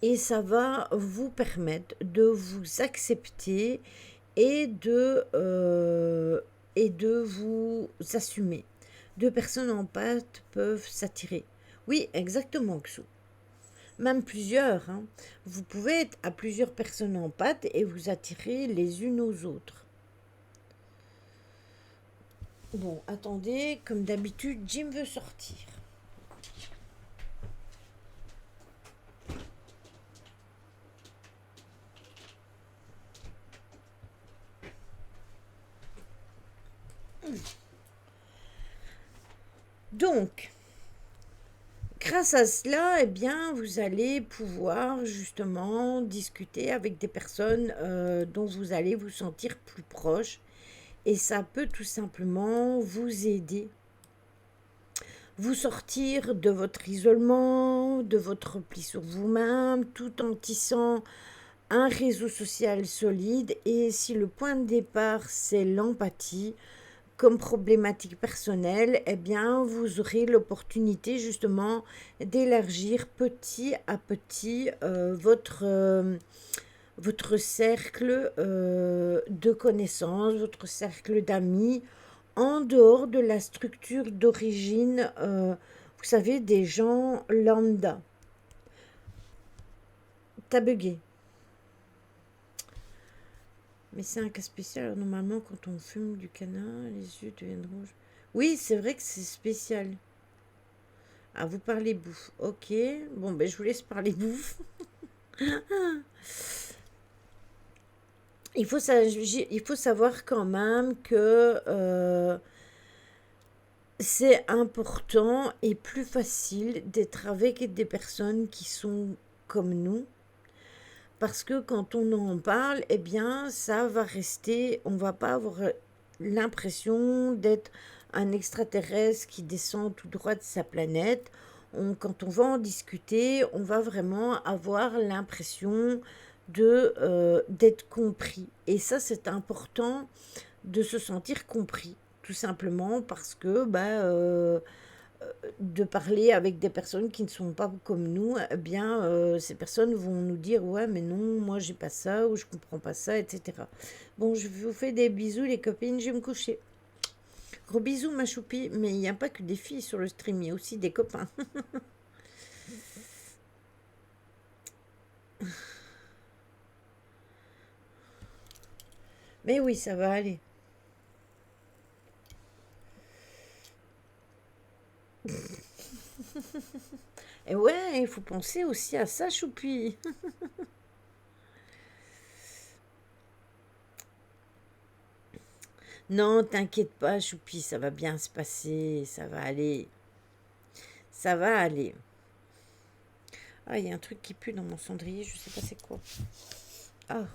et ça va vous permettre de vous accepter et et de vous assumer. Deux personnes en pâte peuvent s'attirer. Oui, exactement, Xou. Même plusieurs, hein. Vous pouvez être à plusieurs personnes en pâte et vous attirer les unes aux autres. Bon, attendez, comme d'habitude, Jim veut sortir. Donc, grâce à cela, eh bien, vous allez pouvoir justement discuter avec des personnes dont vous allez vous sentir plus proche. Et ça peut tout simplement vous aider, vous sortir de votre isolement, de votre repli sur vous-même, tout en tissant un réseau social solide. Et si le point de départ, c'est l'empathie, comme problématique personnelle, eh bien, vous aurez l'opportunité justement d'élargir petit à petit votre cercle de connaissances, votre cercle d'amis, en dehors de la structure d'origine, vous savez, des gens lambda. T'as bugué. Mais c'est un cas spécial. Alors, normalement, quand on fume du canin, les yeux deviennent rouges. Oui, c'est vrai que c'est spécial. Ah, vous parlez bouffe. Ok. Bon, ben, je vous laisse parler bouffe. Il faut savoir quand même que c'est important et plus facile d'être avec des personnes qui sont comme nous. Parce que quand on en parle, eh bien, ça va rester, on va pas avoir l'impression d'être un extraterrestre qui descend tout droit de sa planète. Quand on va en discuter, on va vraiment avoir l'impression d'être compris. Et ça, c'est important de se sentir compris, tout simplement parce que de parler avec des personnes qui ne sont pas comme nous, eh bien, ces personnes vont nous dire, ouais, mais non, moi, j'ai pas ça, ou je comprends pas ça, etc. Bon, je vous fais des bisous, les copines, je vais me coucher. Gros bisous, ma choupie, mais il n'y a pas que des filles sur le stream, il y a aussi des copains. Mais oui, ça va aller. Et ouais, il faut penser aussi à ça, choupi. Non, t'inquiète pas, choupi, ça va bien se passer, ça va aller. Ça va aller. Ah, il y a un truc qui pue dans mon cendrier, je sais pas c'est quoi. Ah,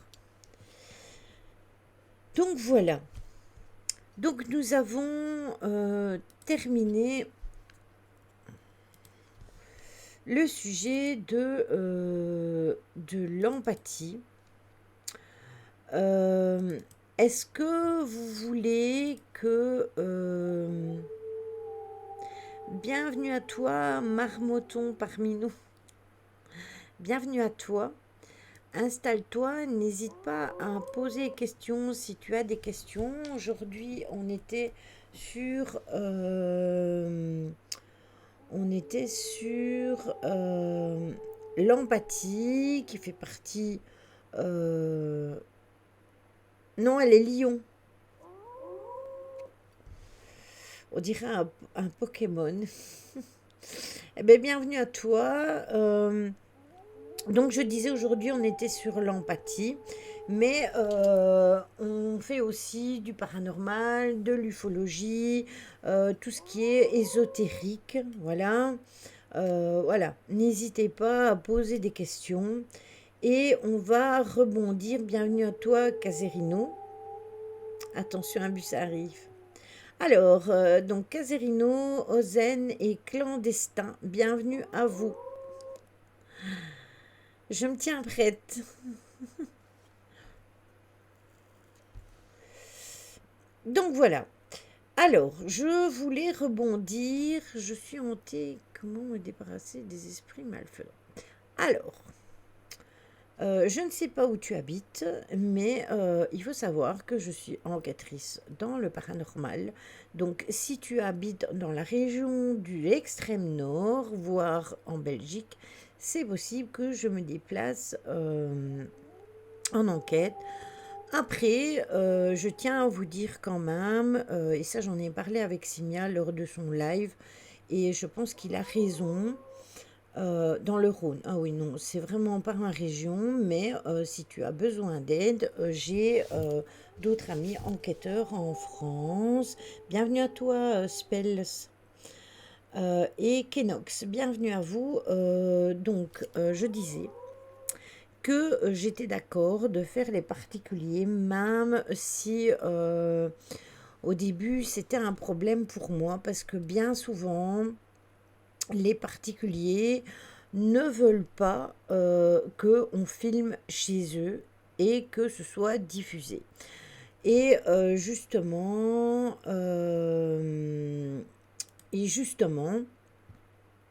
donc voilà. Donc nous avons terminé le sujet de l'empathie. Est-ce que vous voulez que... bienvenue à toi, marmoton parmi nous. Bienvenue à toi. Installe-toi, n'hésite pas à poser des questions si tu as des questions. Aujourd'hui, on était sur l'empathie qui fait partie. Non, elle est lion. On dirait un Pokémon. Eh bien, bienvenue à toi. Donc, je disais aujourd'hui, on était sur l'empathie, mais on fait aussi du paranormal, de l'ufologie, tout ce qui est ésotérique. Voilà. Voilà. N'hésitez pas à poser des questions et on va rebondir. Bienvenue à toi, Caserino. Attention, un bus arrive. Alors, donc Caserino, Ozen et Clandestin, bienvenue à vous. Je me tiens prête. Donc voilà. Alors, je voulais rebondir. Je suis hantée. Comment me débarrasser des esprits malfaisants? Alors, je ne sais pas où tu habites, mais il faut savoir que je suis enquêtrice dans le paranormal. Donc, si tu habites dans la région de l'extrême nord, voire en Belgique, c'est possible que je me déplace en enquête. Après, je tiens à vous dire quand même, et ça j'en ai parlé avec Simia lors de son live, et je pense qu'il a raison, dans le Rhône. Ah oui, non, c'est vraiment pas ma région, mais si tu as besoin d'aide, j'ai d'autres amis enquêteurs en France. Bienvenue à toi, Spells. Et Kenox, bienvenue à vous. Je disais que j'étais d'accord de faire les particuliers, même si au début c'était un problème pour moi, parce que bien souvent, les particuliers ne veulent pas qu'on filme chez eux et que ce soit diffusé. Et justement,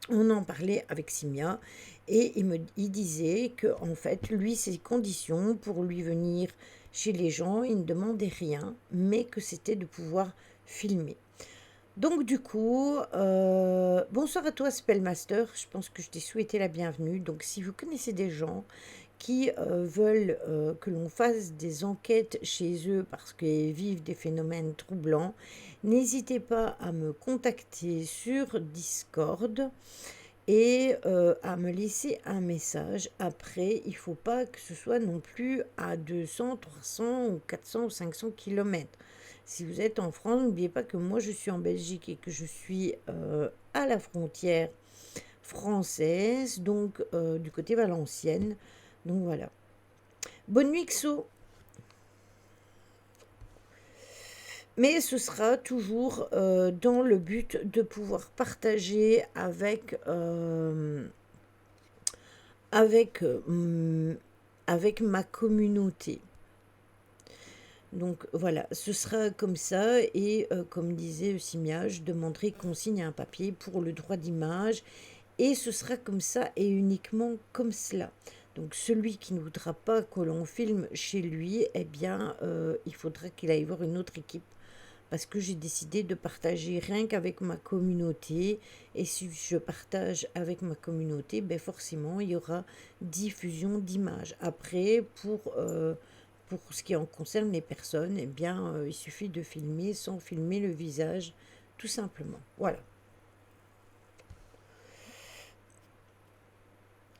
on en parlait avec Simia et il disait que en fait, lui, ses conditions pour lui venir chez les gens, il ne demandait rien, mais que c'était de pouvoir filmer. Donc du coup, bonsoir à toi Spellmaster, je pense que je t'ai souhaité la bienvenue. Donc si vous connaissez des gens qui veulent que l'on fasse des enquêtes chez eux parce qu'ils vivent des phénomènes troublants, n'hésitez pas à me contacter sur Discord et à me laisser un message. Après, il ne faut pas que ce soit non plus à 200, 300 ou 400 ou 500 kilomètres. Si vous êtes en France, n'oubliez pas que moi je suis en Belgique et que je suis à la frontière française, donc du côté Valenciennes. Donc voilà. Bonne nuit Xo. Mais ce sera toujours dans le but de pouvoir partager avec ma communauté. Donc voilà, ce sera comme ça et comme disait Simia, je demanderai qu'on signe un papier pour le droit d'image et ce sera comme ça et uniquement comme cela. Donc celui qui ne voudra pas que l'on filme chez lui, eh bien il faudra qu'il aille voir une autre équipe parce que j'ai décidé de partager rien qu'avec ma communauté. Et si je partage avec ma communauté, ben forcément, il y aura diffusion d'images. Après, pour ce qui en concerne les personnes, eh bien, il suffit de filmer sans filmer le visage, tout simplement. Voilà.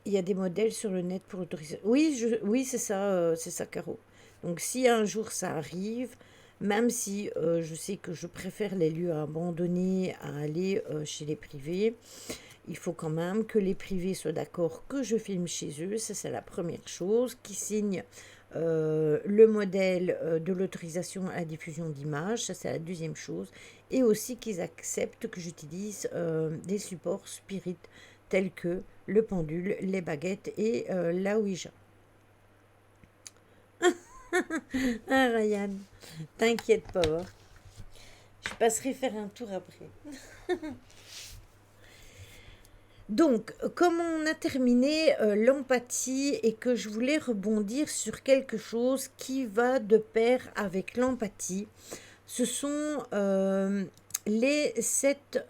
Il y a des modèles sur le net pour autoriser. Oui, oui, c'est ça, Caro. Donc, si un jour ça arrive, même si je sais que je préfère les lieux abandonnés à aller chez les privés, il faut quand même que les privés soient d'accord que je filme chez eux. Ça, c'est la première chose. Qui signe le modèle de l'autorisation à la diffusion d'images. Ça, c'est la deuxième chose. Et aussi qu'ils acceptent que j'utilise des supports Spirit tels que le pendule, les baguettes et la Ouija. Ah, Ryan, t'inquiète pas, hein. Je passerai faire un tour après. Donc, comme on a terminé l'empathie et que je voulais rebondir sur quelque chose qui va de pair avec l'empathie, ce sont les 7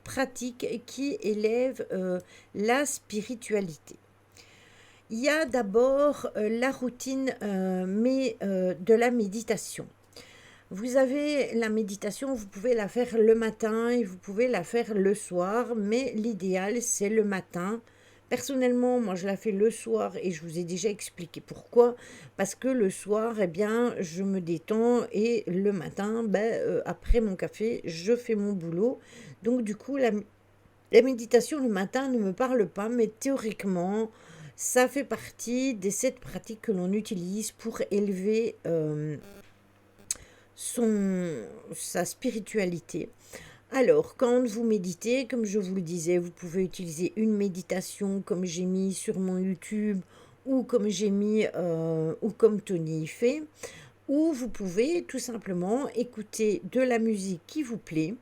pratiques qui élèvent la spiritualité. Il y a d'abord la routine de la méditation. Vous avez la méditation, vous pouvez la faire le matin et vous pouvez la faire le soir, mais l'idéal c'est le matin. Personnellement, moi je la fais le soir et je vous ai déjà expliqué pourquoi. Parce que le soir, eh bien, je me détends et le matin, après mon café, je fais mon boulot. Donc du coup, la méditation le matin ne me parle pas, mais théoriquement, ça fait partie des 7 pratiques que l'on utilise pour élever sa spiritualité. Alors, quand vous méditez, comme je vous le disais, vous pouvez utiliser une méditation comme j'ai mis sur mon YouTube ou comme j'ai mis ou comme Tony y fait, ou vous pouvez tout simplement écouter de la musique qui vous plaît.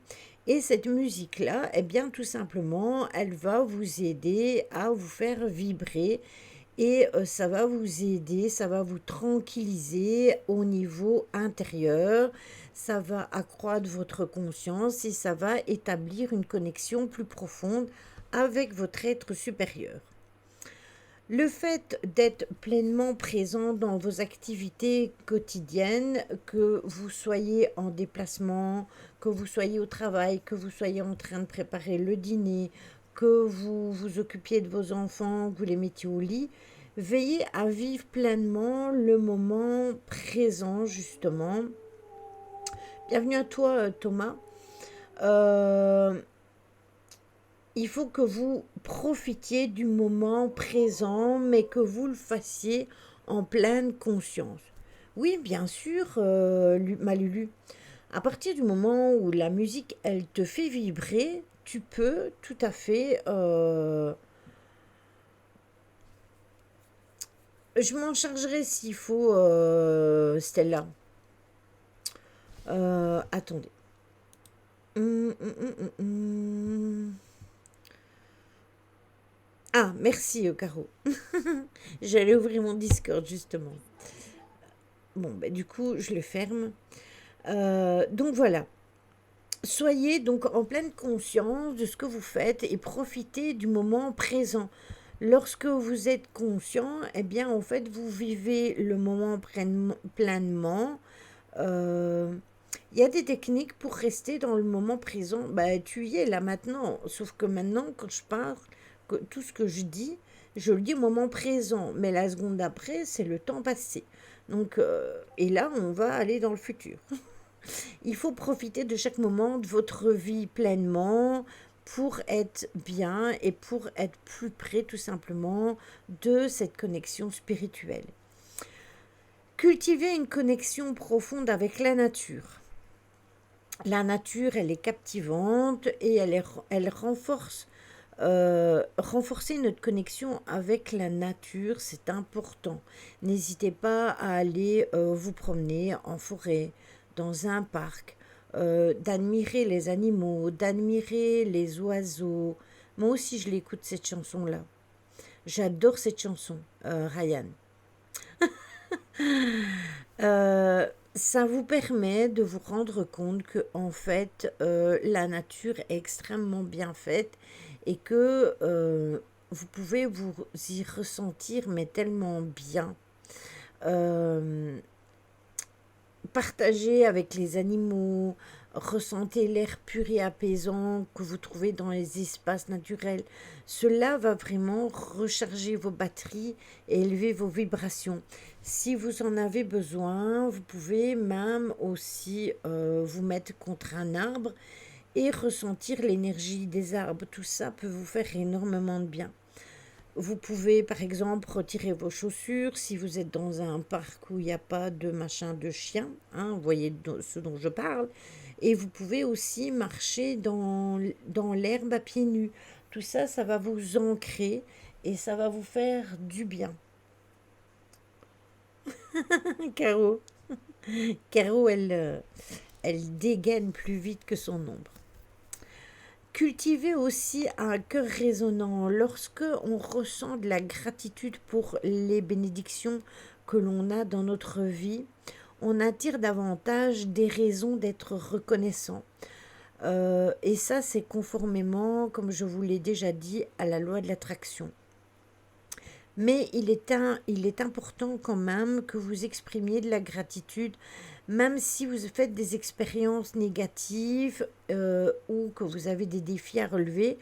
Et cette musique-là, eh bien, tout simplement, elle va vous aider à vous faire vibrer et ça va vous aider, ça va vous tranquilliser au niveau intérieur, ça va accroître votre conscience et ça va établir une connexion plus profonde avec votre être supérieur. Le fait d'être pleinement présent dans vos activités quotidiennes, que vous soyez en déplacement, que vous soyez au travail, que vous soyez en train de préparer le dîner, que vous vous occupiez de vos enfants, que vous les mettiez au lit, veillez à vivre pleinement le moment présent, justement. Bienvenue à toi, Thomas. Il faut que vous profitiez du moment présent, mais que vous le fassiez en pleine conscience. Oui, bien sûr, ma Lulu. À partir du moment où la musique, elle te fait vibrer, tu peux tout à fait... je m'en chargerai s'il faut, Stella. Attendez. Ah, merci, Caro. J'allais ouvrir mon Discord, justement. Bon, du coup, je le ferme. Donc voilà. Soyez donc en pleine conscience de ce que vous faites et profitez du moment présent. Lorsque vous êtes conscient, eh bien, en fait, vous vivez le moment pleinement. Il y a des techniques pour rester dans le moment présent. Tu y es là maintenant. Sauf que maintenant, quand je parle, tout ce que je dis, je le dis au moment présent. Mais la seconde d'après, c'est le temps passé. Donc, et là, on va aller dans le futur. Il faut profiter de chaque moment de votre vie pleinement pour être bien et pour être plus près tout simplement de cette connexion spirituelle. Cultivez une connexion profonde avec la nature. La nature, elle est captivante et elle renforce Renforcer notre connexion avec la nature, c'est important. N'hésitez pas à aller vous promener en forêt, dans un parc, d'admirer les animaux, d'admirer les oiseaux. Moi aussi, je l'écoute cette chanson-là. J'adore cette chanson, Ryan. Ça vous permet de vous rendre compte que en fait la nature est extrêmement bien faite et que vous pouvez vous y ressentir mais tellement bien. Euh, Partagez avec les animaux, ressentez l'air pur et apaisant que vous trouvez dans les espaces naturels. Cela va vraiment recharger vos batteries et élever vos vibrations. Si vous en avez besoin, vous pouvez même aussi vous mettre contre un arbre et ressentir l'énergie des arbres. Tout ça peut vous faire énormément de bien. Vous pouvez par exemple retirer vos chaussures si vous êtes dans un parc où il n'y a pas de machin de chien, hein, vous voyez ce dont je parle. Et vous pouvez aussi marcher dans l'herbe à pieds nus. Tout ça, ça va vous ancrer et ça va vous faire du bien. Caro, Caro elle dégaine plus vite que son ombre. Cultiver aussi un cœur résonnant lorsque on ressent de la gratitude pour les bénédictions que l'on a dans notre vie. On attire davantage des raisons d'être reconnaissant. Et ça, c'est conformément, comme je vous l'ai déjà dit, à la loi de l'attraction. Mais il est important quand même que vous exprimiez de la gratitude, même si vous faites des expériences négatives ou que vous avez des défis à relever,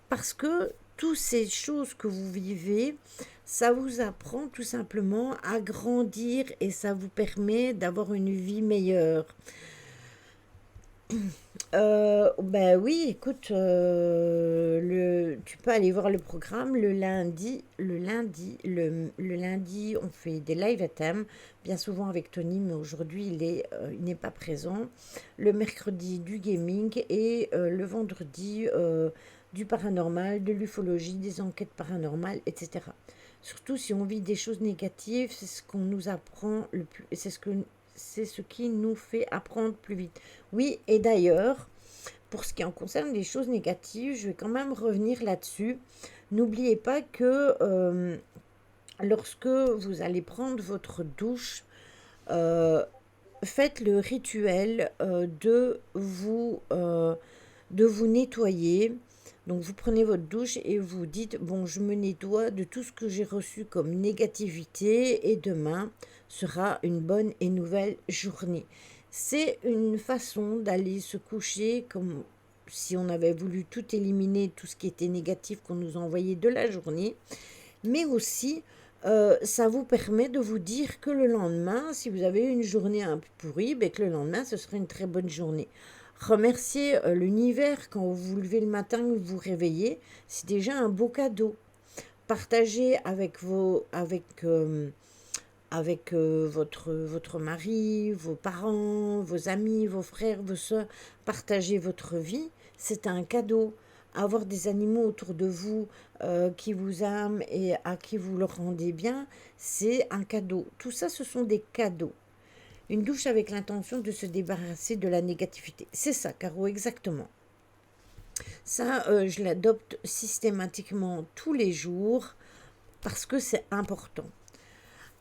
parce que toutes ces choses que vous vivez, ça vous apprend tout simplement à grandir et ça vous permet d'avoir une vie meilleure. Ben oui, écoute, tu peux aller voir le programme le lundi, on fait des lives à thème, bien souvent avec Tony, mais aujourd'hui il n'est pas présent. Le mercredi du gaming et le vendredi du paranormal, de l'ufologie, des enquêtes paranormales, etc. Surtout si on vit des choses négatives, c'est ce qu'on nous apprend le plus, c'est ce qui nous fait apprendre plus vite. Oui, et d'ailleurs, pour ce qui en concerne les choses négatives, je vais quand même revenir là-dessus. N'oubliez pas que lorsque vous allez prendre votre douche, euh, faites le rituel de vous nettoyer. Donc vous prenez votre douche et vous dites, bon, je me nettoie de tout ce que j'ai reçu comme négativité et demain sera une bonne et nouvelle journée. C'est une façon d'aller se coucher comme si on avait voulu tout éliminer, tout ce qui était négatif qu'on nous envoyait de la journée, mais aussi ça vous permet de vous dire que le lendemain, si vous avez eu une journée un peu pourrie, ben que le lendemain, ce sera une très bonne journée. Remercier l'univers quand vous vous levez le matin, vous vous réveillez, c'est déjà un beau cadeau. Partager avec votre mari, vos parents, vos amis, vos frères, vos soeurs, partager votre vie, c'est un cadeau. Avoir des animaux autour de vous qui vous aiment et à qui vous le rendez bien, c'est un cadeau. Tout ça, ce sont des cadeaux. Une douche avec l'intention de se débarrasser de la négativité. C'est ça, Caro, exactement. Ça, je l'adopte systématiquement tous les jours parce que c'est important.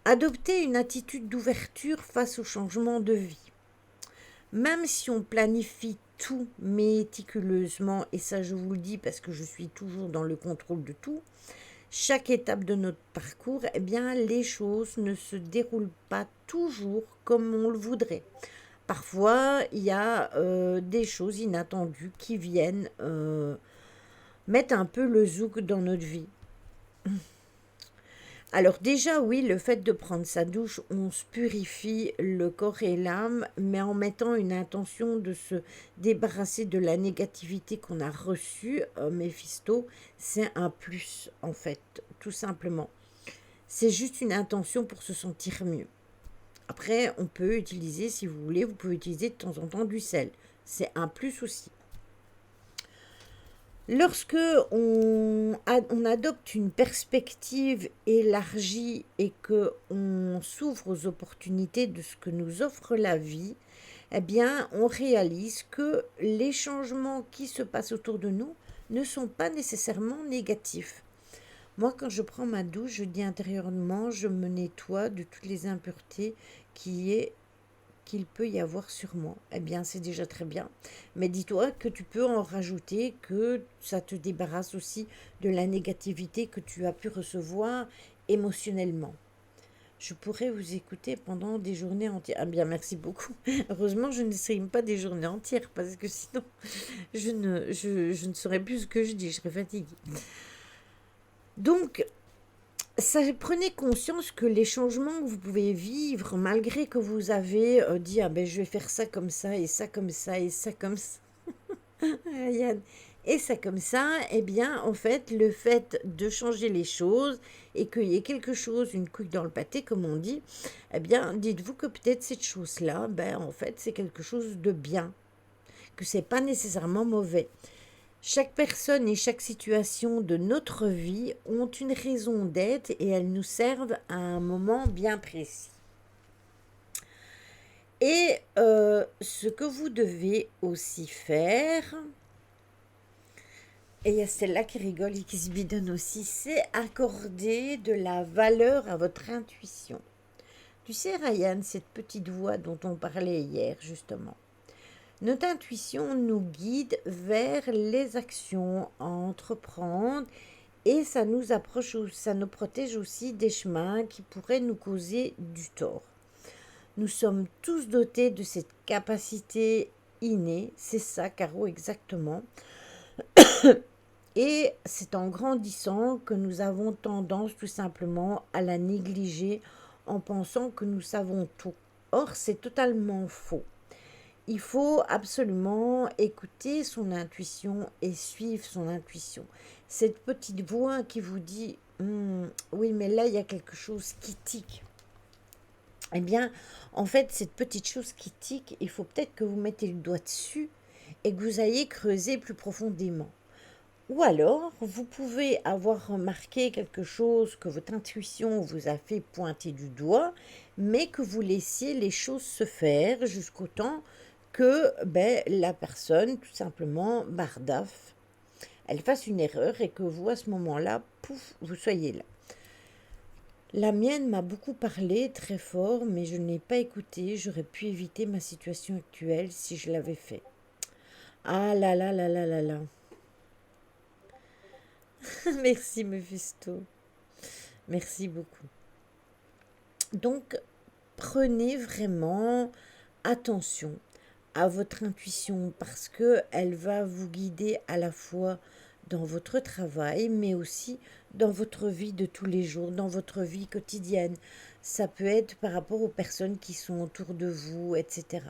Adopter une attitude d'ouverture face au changement de vie. Même si on planifie tout méticuleusement, et ça je vous le dis parce que je suis toujours dans le contrôle de tout, chaque étape de notre parcours, eh bien, les choses ne se déroulent pas toujours comme on le voudrait. Parfois, il y a des choses inattendues qui viennent mettre un peu le zouk dans notre vie. Alors déjà, oui, le fait de prendre sa douche, on se purifie le corps et l'âme, mais en mettant une intention de se débarrasser de la négativité qu'on a reçue, Méphisto, c'est un plus en fait, tout simplement. C'est juste une intention pour se sentir mieux. Après, on peut utiliser, si vous voulez, vous pouvez utiliser de temps en temps du sel. C'est un plus aussi. Lorsque on adopte une perspective élargie et que on s'ouvre aux opportunités de ce que nous offre la vie, eh bien, on réalise que les changements qui se passent autour de nous ne sont pas nécessairement négatifs. Moi, quand je prends ma douche, je dis intérieurement, je me nettoie de toutes les impuretés qu'il peut y avoir sur moi. Eh bien, c'est déjà très bien. Mais dis-toi que tu peux en rajouter, que ça te débarrasse aussi de la négativité que tu as pu recevoir émotionnellement. Je pourrais vous écouter pendant des journées entières. Ah bien, merci beaucoup. Heureusement, je ne stream pas des journées entières parce que sinon, je ne saurais plus ce que je dis. Je serais fatiguée. Donc, prenez conscience que les changements que vous pouvez vivre, malgré que vous avez dit, ah ben je vais faire ça comme ça, et ça comme ça, et ça comme ça, Yann, et ça comme ça, eh bien, en fait, le fait de changer les choses et qu'il y ait quelque chose, une couille dans le pâté, comme on dit, eh bien, dites-vous que peut-être cette chose-là, ben, en fait, c'est quelque chose de bien, que c'est pas nécessairement mauvais. Chaque personne et chaque situation de notre vie ont une raison d'être et elles nous servent à un moment bien précis. Et ce que vous devez aussi faire, et il y a celle-là qui rigole et qui se bidonne aussi, c'est accorder de la valeur à votre intuition. Tu sais, Ryan, cette petite voix dont on parlait hier, justement. Notre intuition nous guide vers les actions à entreprendre et ça nous approche, ça nous protège aussi des chemins qui pourraient nous causer du tort. Nous sommes tous dotés de cette capacité innée, c'est ça, Caro, exactement. Et c'est en grandissant que nous avons tendance tout simplement à la négliger en pensant que nous savons tout. Or, c'est totalement faux. Il faut absolument écouter son intuition et suivre son intuition. Cette petite voix qui vous dit oui, mais là, il y a quelque chose qui tique. Eh bien, en fait, cette petite chose qui tique, il faut peut-être que vous mettez le doigt dessus et que vous ayez creusé plus profondément. Ou alors, vous pouvez avoir remarqué quelque chose que votre intuition vous a fait pointer du doigt, mais que vous laissiez les choses se faire jusqu'au temps que la personne, tout simplement, bardaf, elle fasse une erreur et que vous, à ce moment-là, pouf, vous soyez là. La mienne m'a beaucoup parlé, très fort, mais je n'ai pas écouté. J'aurais pu éviter ma situation actuelle si je l'avais fait. Ah là là là là là là. Merci Mephisto. Merci beaucoup. Donc, prenez vraiment attention à votre intuition parce que elle va vous guider à la fois dans votre travail, mais aussi dans votre vie de tous les jours, dans votre vie quotidienne. Ça peut être par rapport aux personnes qui sont autour de vous, etc.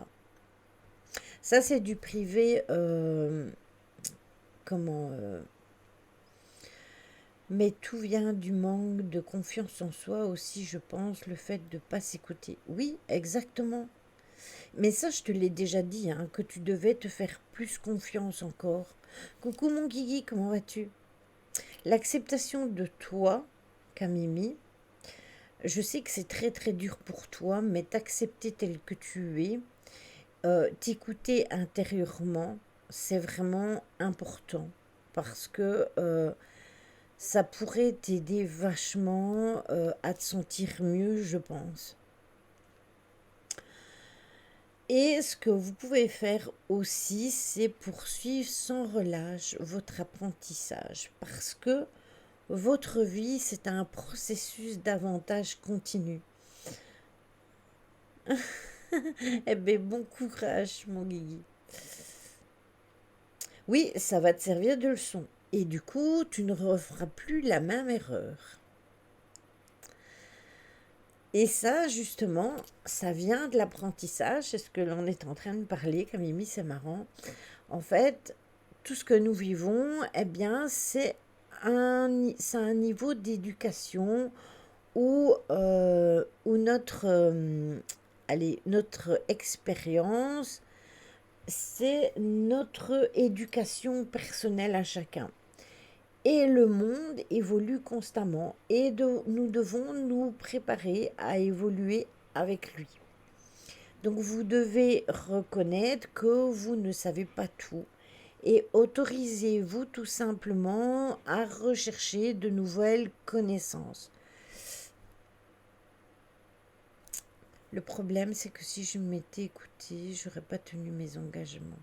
Ça, c'est du privé. Mais tout vient du manque de confiance en soi aussi, je pense, le fait de ne pas s'écouter. Oui, exactement. Mais ça, je te l'ai déjà dit, hein, que tu devais te faire plus confiance encore. Coucou mon Guigui, comment vas-tu? L'acceptation de toi, Camimi, je sais que c'est très très dur pour toi, mais t'accepter tel que tu es, t'écouter intérieurement, c'est vraiment important. Parce que ça pourrait t'aider vachement à te sentir mieux, je pense. Et ce que vous pouvez faire aussi, c'est poursuivre sans relâche votre apprentissage parce que votre vie, c'est un processus davantage continu. Eh bien, bon courage, mon Guigui. Oui, ça va te servir de leçon. Et du coup, tu ne referas plus la même erreur. Et ça, justement, ça vient de l'apprentissage. C'est ce que l'on est en train de parler, Camille, c'est marrant. En fait, tout ce que nous vivons, eh bien, c'est un niveau d'éducation où notre expérience, c'est notre éducation personnelle à chacun. Et le monde évolue constamment et nous devons nous préparer à évoluer avec lui. Donc vous devez reconnaître que vous ne savez pas tout et autorisez-vous tout simplement à rechercher de nouvelles connaissances. Le problème, c'est que si je m'étais écoutée, j'aurais pas tenu mes engagements.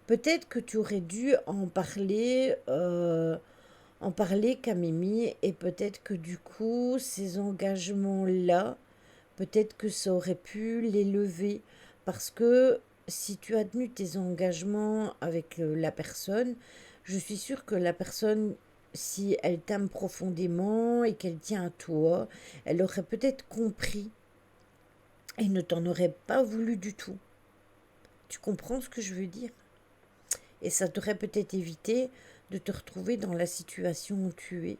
Peut-être que tu aurais dû en parler qu'à Mimi, et peut-être que du coup, ces engagements-là, peut-être que ça aurait pu les lever. Parce que si tu as tenu tes engagements avec la personne, je suis sûre que la personne, si elle t'aime profondément et qu'elle tient à toi, elle aurait peut-être compris et ne t'en aurait pas voulu du tout. Tu comprends ce que je veux dire? Et ça t'aurait peut-être évité de te retrouver dans la situation où tu es.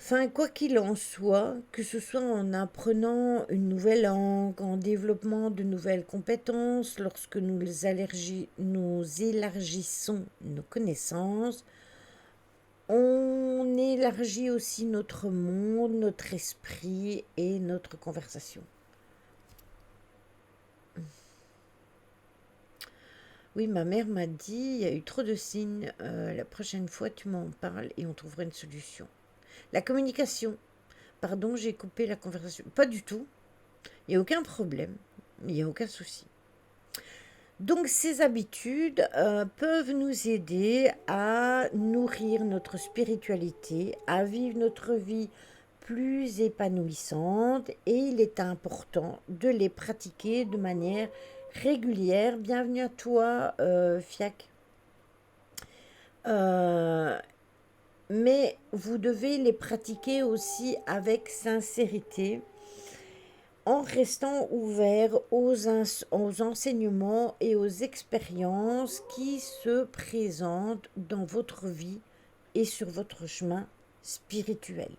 Enfin, quoi qu'il en soit, que ce soit en apprenant une nouvelle langue, en développement de nouvelles compétences, lorsque nous élargissons nos connaissances, on élargit aussi notre monde, notre esprit et notre conversation. Oui, ma mère m'a dit, il y a eu trop de signes, la prochaine fois tu m'en parles et on trouvera une solution. La communication. Pardon, j'ai coupé la conversation. Pas du tout. Il n'y a aucun problème. Il n'y a aucun souci. Donc ces habitudes peuvent nous aider à nourrir notre spiritualité, à vivre notre vie plus épanouissante et il est important de les pratiquer de manière régulière. Bienvenue à toi, Fiac. Mais vous devez les pratiquer aussi avec sincérité en restant ouvert aux enseignements et aux expériences qui se présentent dans votre vie et sur votre chemin spirituel.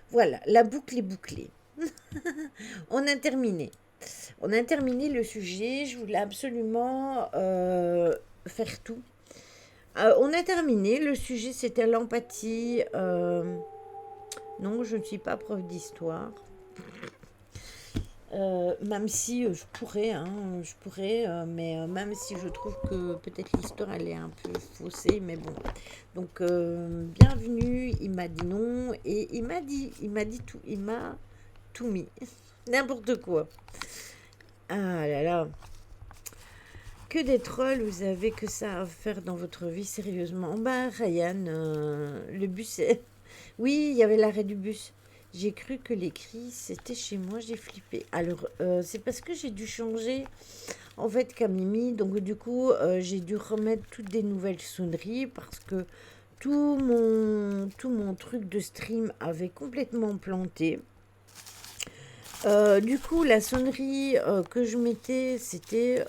Voilà, la boucle est bouclée. On a terminé. On a terminé le sujet. Je voulais absolument faire tout. On a terminé. Le sujet, c'était l'empathie. Non, je ne suis pas prof d'histoire. Même si je pourrais, mais même si je trouve que peut-être l'histoire elle est un peu faussée, mais bon. Donc bienvenue, il m'a dit non et il m'a dit tout, il m'a tout mis, n'importe quoi. Ah là là, que des trolls, vous avez que ça à faire dans votre vie sérieusement. Bah Ryan, le bus, oui, il y avait l'arrêt du bus. J'ai cru que les cris, c'était chez moi, j'ai flippé. Alors, c'est parce que j'ai dû changer, en fait, Camimi. Donc, du coup, j'ai dû remettre toutes des nouvelles sonneries parce que tout mon truc de stream avait complètement planté. Du coup, la sonnerie que je mettais, c'était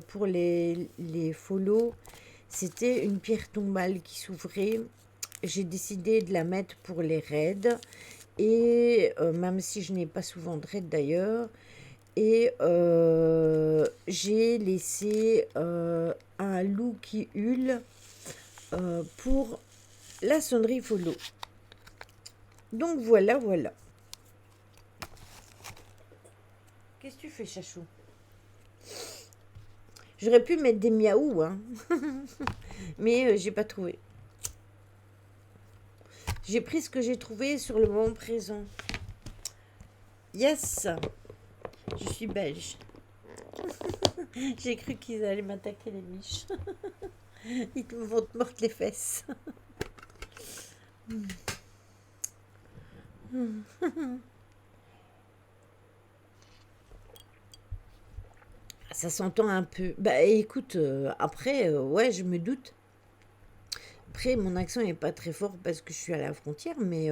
pour les follow. C'était une pierre tombale qui s'ouvrait. J'ai décidé de la mettre pour les raids. Et même si je n'ai pas souvent de raid d'ailleurs. Et j'ai laissé un loup qui hule pour la sonnerie follow. Donc voilà, voilà. Qu'est-ce que tu fais, chachou? J'aurais pu mettre des miaou, hein. Mais j'ai pas trouvé. J'ai pris ce que j'ai trouvé sur le moment présent. Yes, je suis belge. J'ai cru qu'ils allaient m'attaquer les miches. Ils vont te mordre les fesses. Ça s'entend un peu. Bah écoute, après, ouais, je me doute. Après, mon accent n'est pas très fort parce que je suis à la frontière, mais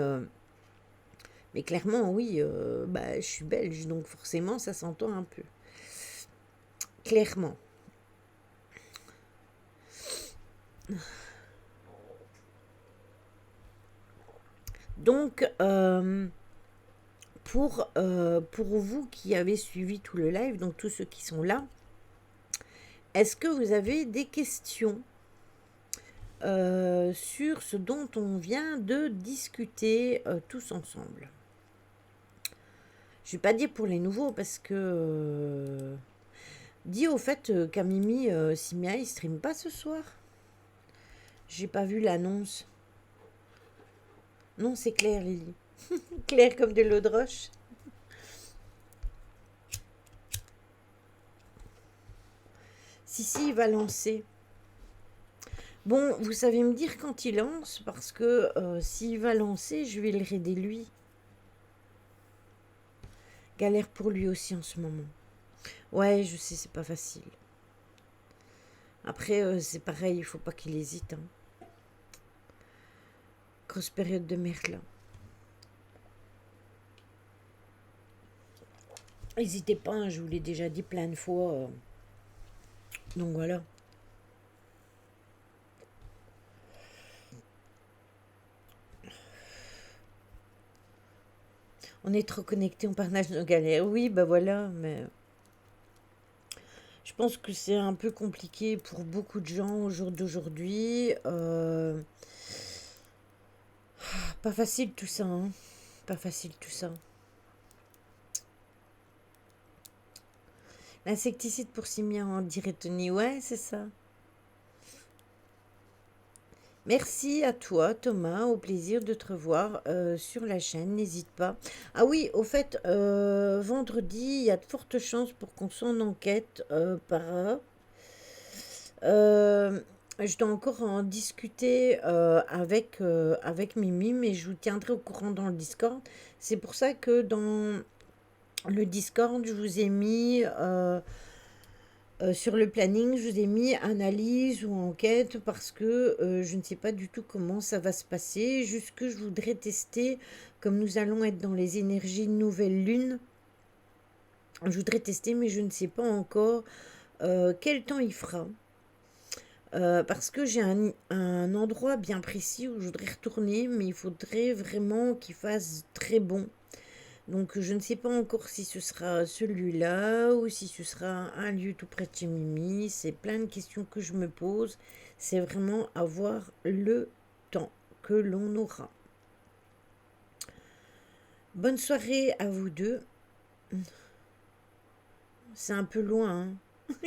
clairement, oui, bah, je suis belge, donc forcément, ça s'entend un peu. Clairement. Donc, Pour vous qui avez suivi tout le live, donc tous ceux qui sont là, est-ce que vous avez des questions sur ce dont on vient de discuter tous ensemble? Je vais pas dire pour les nouveaux parce que... dis au fait qu'Amimi Simia il stream pas ce soir. J'ai pas vu l'annonce. Non, c'est Claire, Lily. Claire comme de l'eau de roche. Si, il va lancer. Bon, vous savez me dire quand il lance, parce que s'il va lancer, je vais le raider lui. Galère pour lui aussi en ce moment. Ouais, je sais, c'est pas facile. Après, c'est pareil, il faut pas qu'il hésite. Hein. Grosse période de merde là. N'hésitez pas, hein, je vous l'ai déjà dit plein de fois. Donc voilà. On est trop connectés, on partage nos galères. Oui, bah voilà, mais je pense que c'est un peu compliqué pour beaucoup de gens au jour d'aujourd'hui. Pas facile tout ça, hein. Pas facile tout ça. L'insecticide pour Simien, on dirait Tony. Ouais, c'est ça. Merci à toi, Thomas. Au plaisir de te revoir sur la chaîne. N'hésite pas. Ah oui, au fait, vendredi, il y a de fortes chances pour qu'on soit en enquête je dois encore en discuter avec Mimi, mais je vous tiendrai au courant dans le Discord. C'est pour ça que dans le Discord, je vous ai mis sur le planning, je vous ai mis analyse ou enquête parce que je ne sais pas du tout comment ça va se passer. Juste que je voudrais tester, comme nous allons être dans les énergies de nouvelle lune, je voudrais tester, mais je ne sais pas encore quel temps il fera. Parce que j'ai un endroit bien précis où je voudrais retourner, mais il faudrait vraiment qu'il fasse très bon. Donc je ne sais pas encore si ce sera celui-là ou si ce sera un lieu tout près de chez Mimi. C'est plein de questions que je me pose. C'est vraiment avoir le temps que l'on aura. Bonne soirée à vous deux. C'est un peu loin, hein.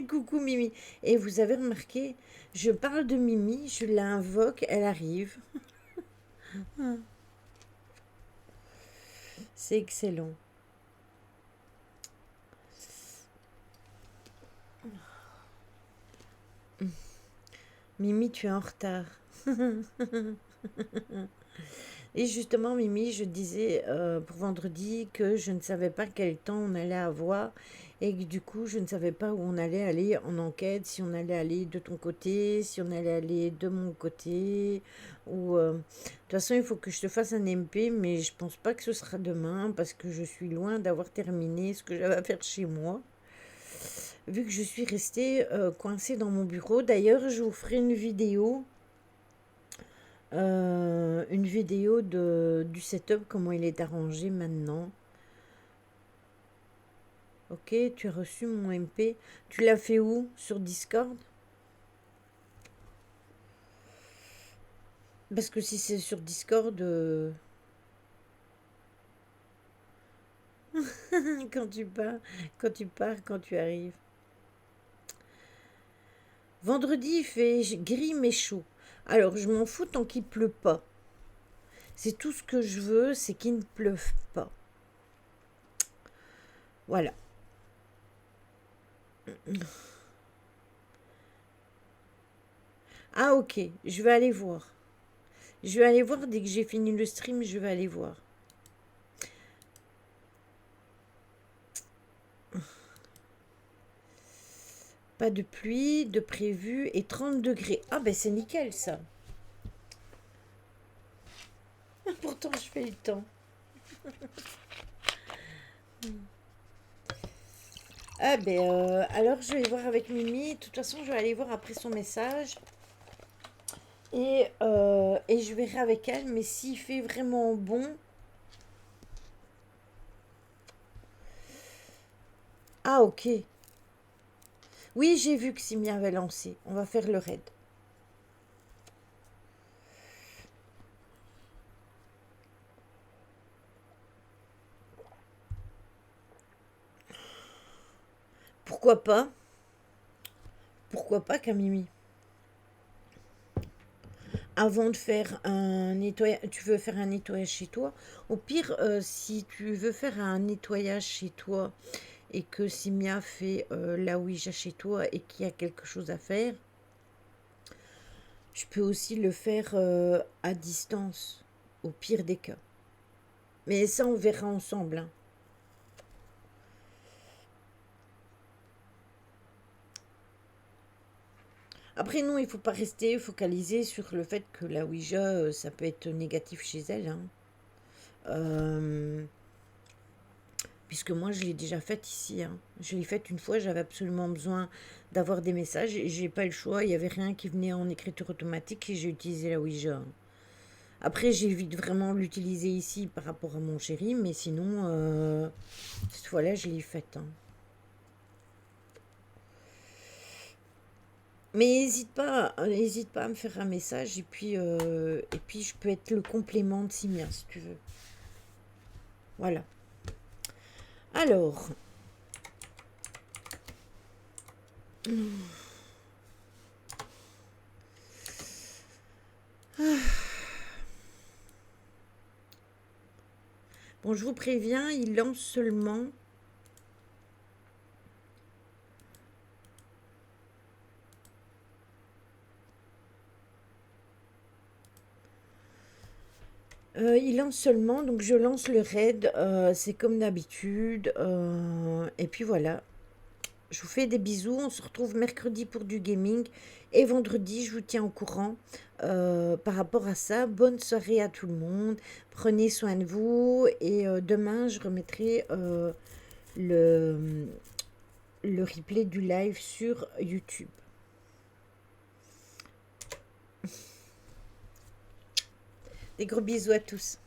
Coucou Mimi. Et vous avez remarqué, je parle de Mimi, je l'invoque, elle arrive. C'est excellent. Mimi, tu es en retard. Et justement, Mimi, je disais pour vendredi que je ne savais pas quel temps on allait avoir et que du coup, je ne savais pas où on allait aller en enquête, si on allait aller de ton côté, si on allait aller de mon côté. Ou de toute façon, il faut que je te fasse un MP, mais je pense pas que ce sera demain parce que je suis loin d'avoir terminé ce que j'avais à faire chez moi. Vu que je suis restée coincée dans mon bureau. D'ailleurs, je vous ferai une vidéo du setup, comment il est arrangé maintenant. Ok, tu as reçu mon MP. Tu l'as fait où? Sur Discord? Parce que si c'est sur Discord... quand tu pars, quand tu arrives. Vendredi, il fait gris mais chaud. Alors, je m'en fous tant qu'il pleut pas. C'est tout ce que je veux, c'est qu'il ne pleuve pas. Voilà. Ah ok, je vais aller voir. Je vais aller voir dès que j'ai fini le stream, je vais aller voir. Pas de pluie, de prévu et 30 degrés. Ah ben c'est nickel ça. Pourtant je fais le temps. Ah ben alors je vais voir avec Mimi. De toute façon je vais aller voir après son message. Et je verrai avec elle. Mais s'il fait vraiment bon... Ah, ok. Oui, j'ai vu que Simi avait lancé. On va faire le raid. Pourquoi pas? Pourquoi pas, Camille? Avant de faire un nettoyage, tu veux faire un nettoyage chez toi. Au pire, si tu veux faire un nettoyage chez toi et que Simia fait la Ouija chez toi et qu'il y a quelque chose à faire, je peux aussi le faire à distance, au pire des cas. Mais ça, on verra ensemble, hein. Après, non, il faut pas rester focalisé sur le fait que la Ouija, ça peut être négatif chez elle, hein. Euh, Puisque moi, je l'ai déjà faite ici, hein. Je l'ai faite une fois, j'avais absolument besoin d'avoir des messages et j'ai pas eu le choix. Il n'y avait rien qui venait en écriture automatique et j'ai utilisé la Ouija. Après, j'évite vraiment l'utiliser ici par rapport à mon chéri, mais sinon, cette fois-là, je l'ai faite, hein. Mais hésite pas à me faire un message et puis je peux être le complément de Simien si tu veux. Voilà. Alors, bon, je vous préviens, il lance seulement. Il lance seulement, donc je lance le raid, c'est comme d'habitude. Et puis voilà, je vous fais des bisous, on se retrouve mercredi pour du gaming et vendredi, je vous tiens au courant par rapport à ça. Bonne soirée à tout le monde, prenez soin de vous et demain, je remettrai le, le replay du live sur YouTube. Des gros bisous à tous.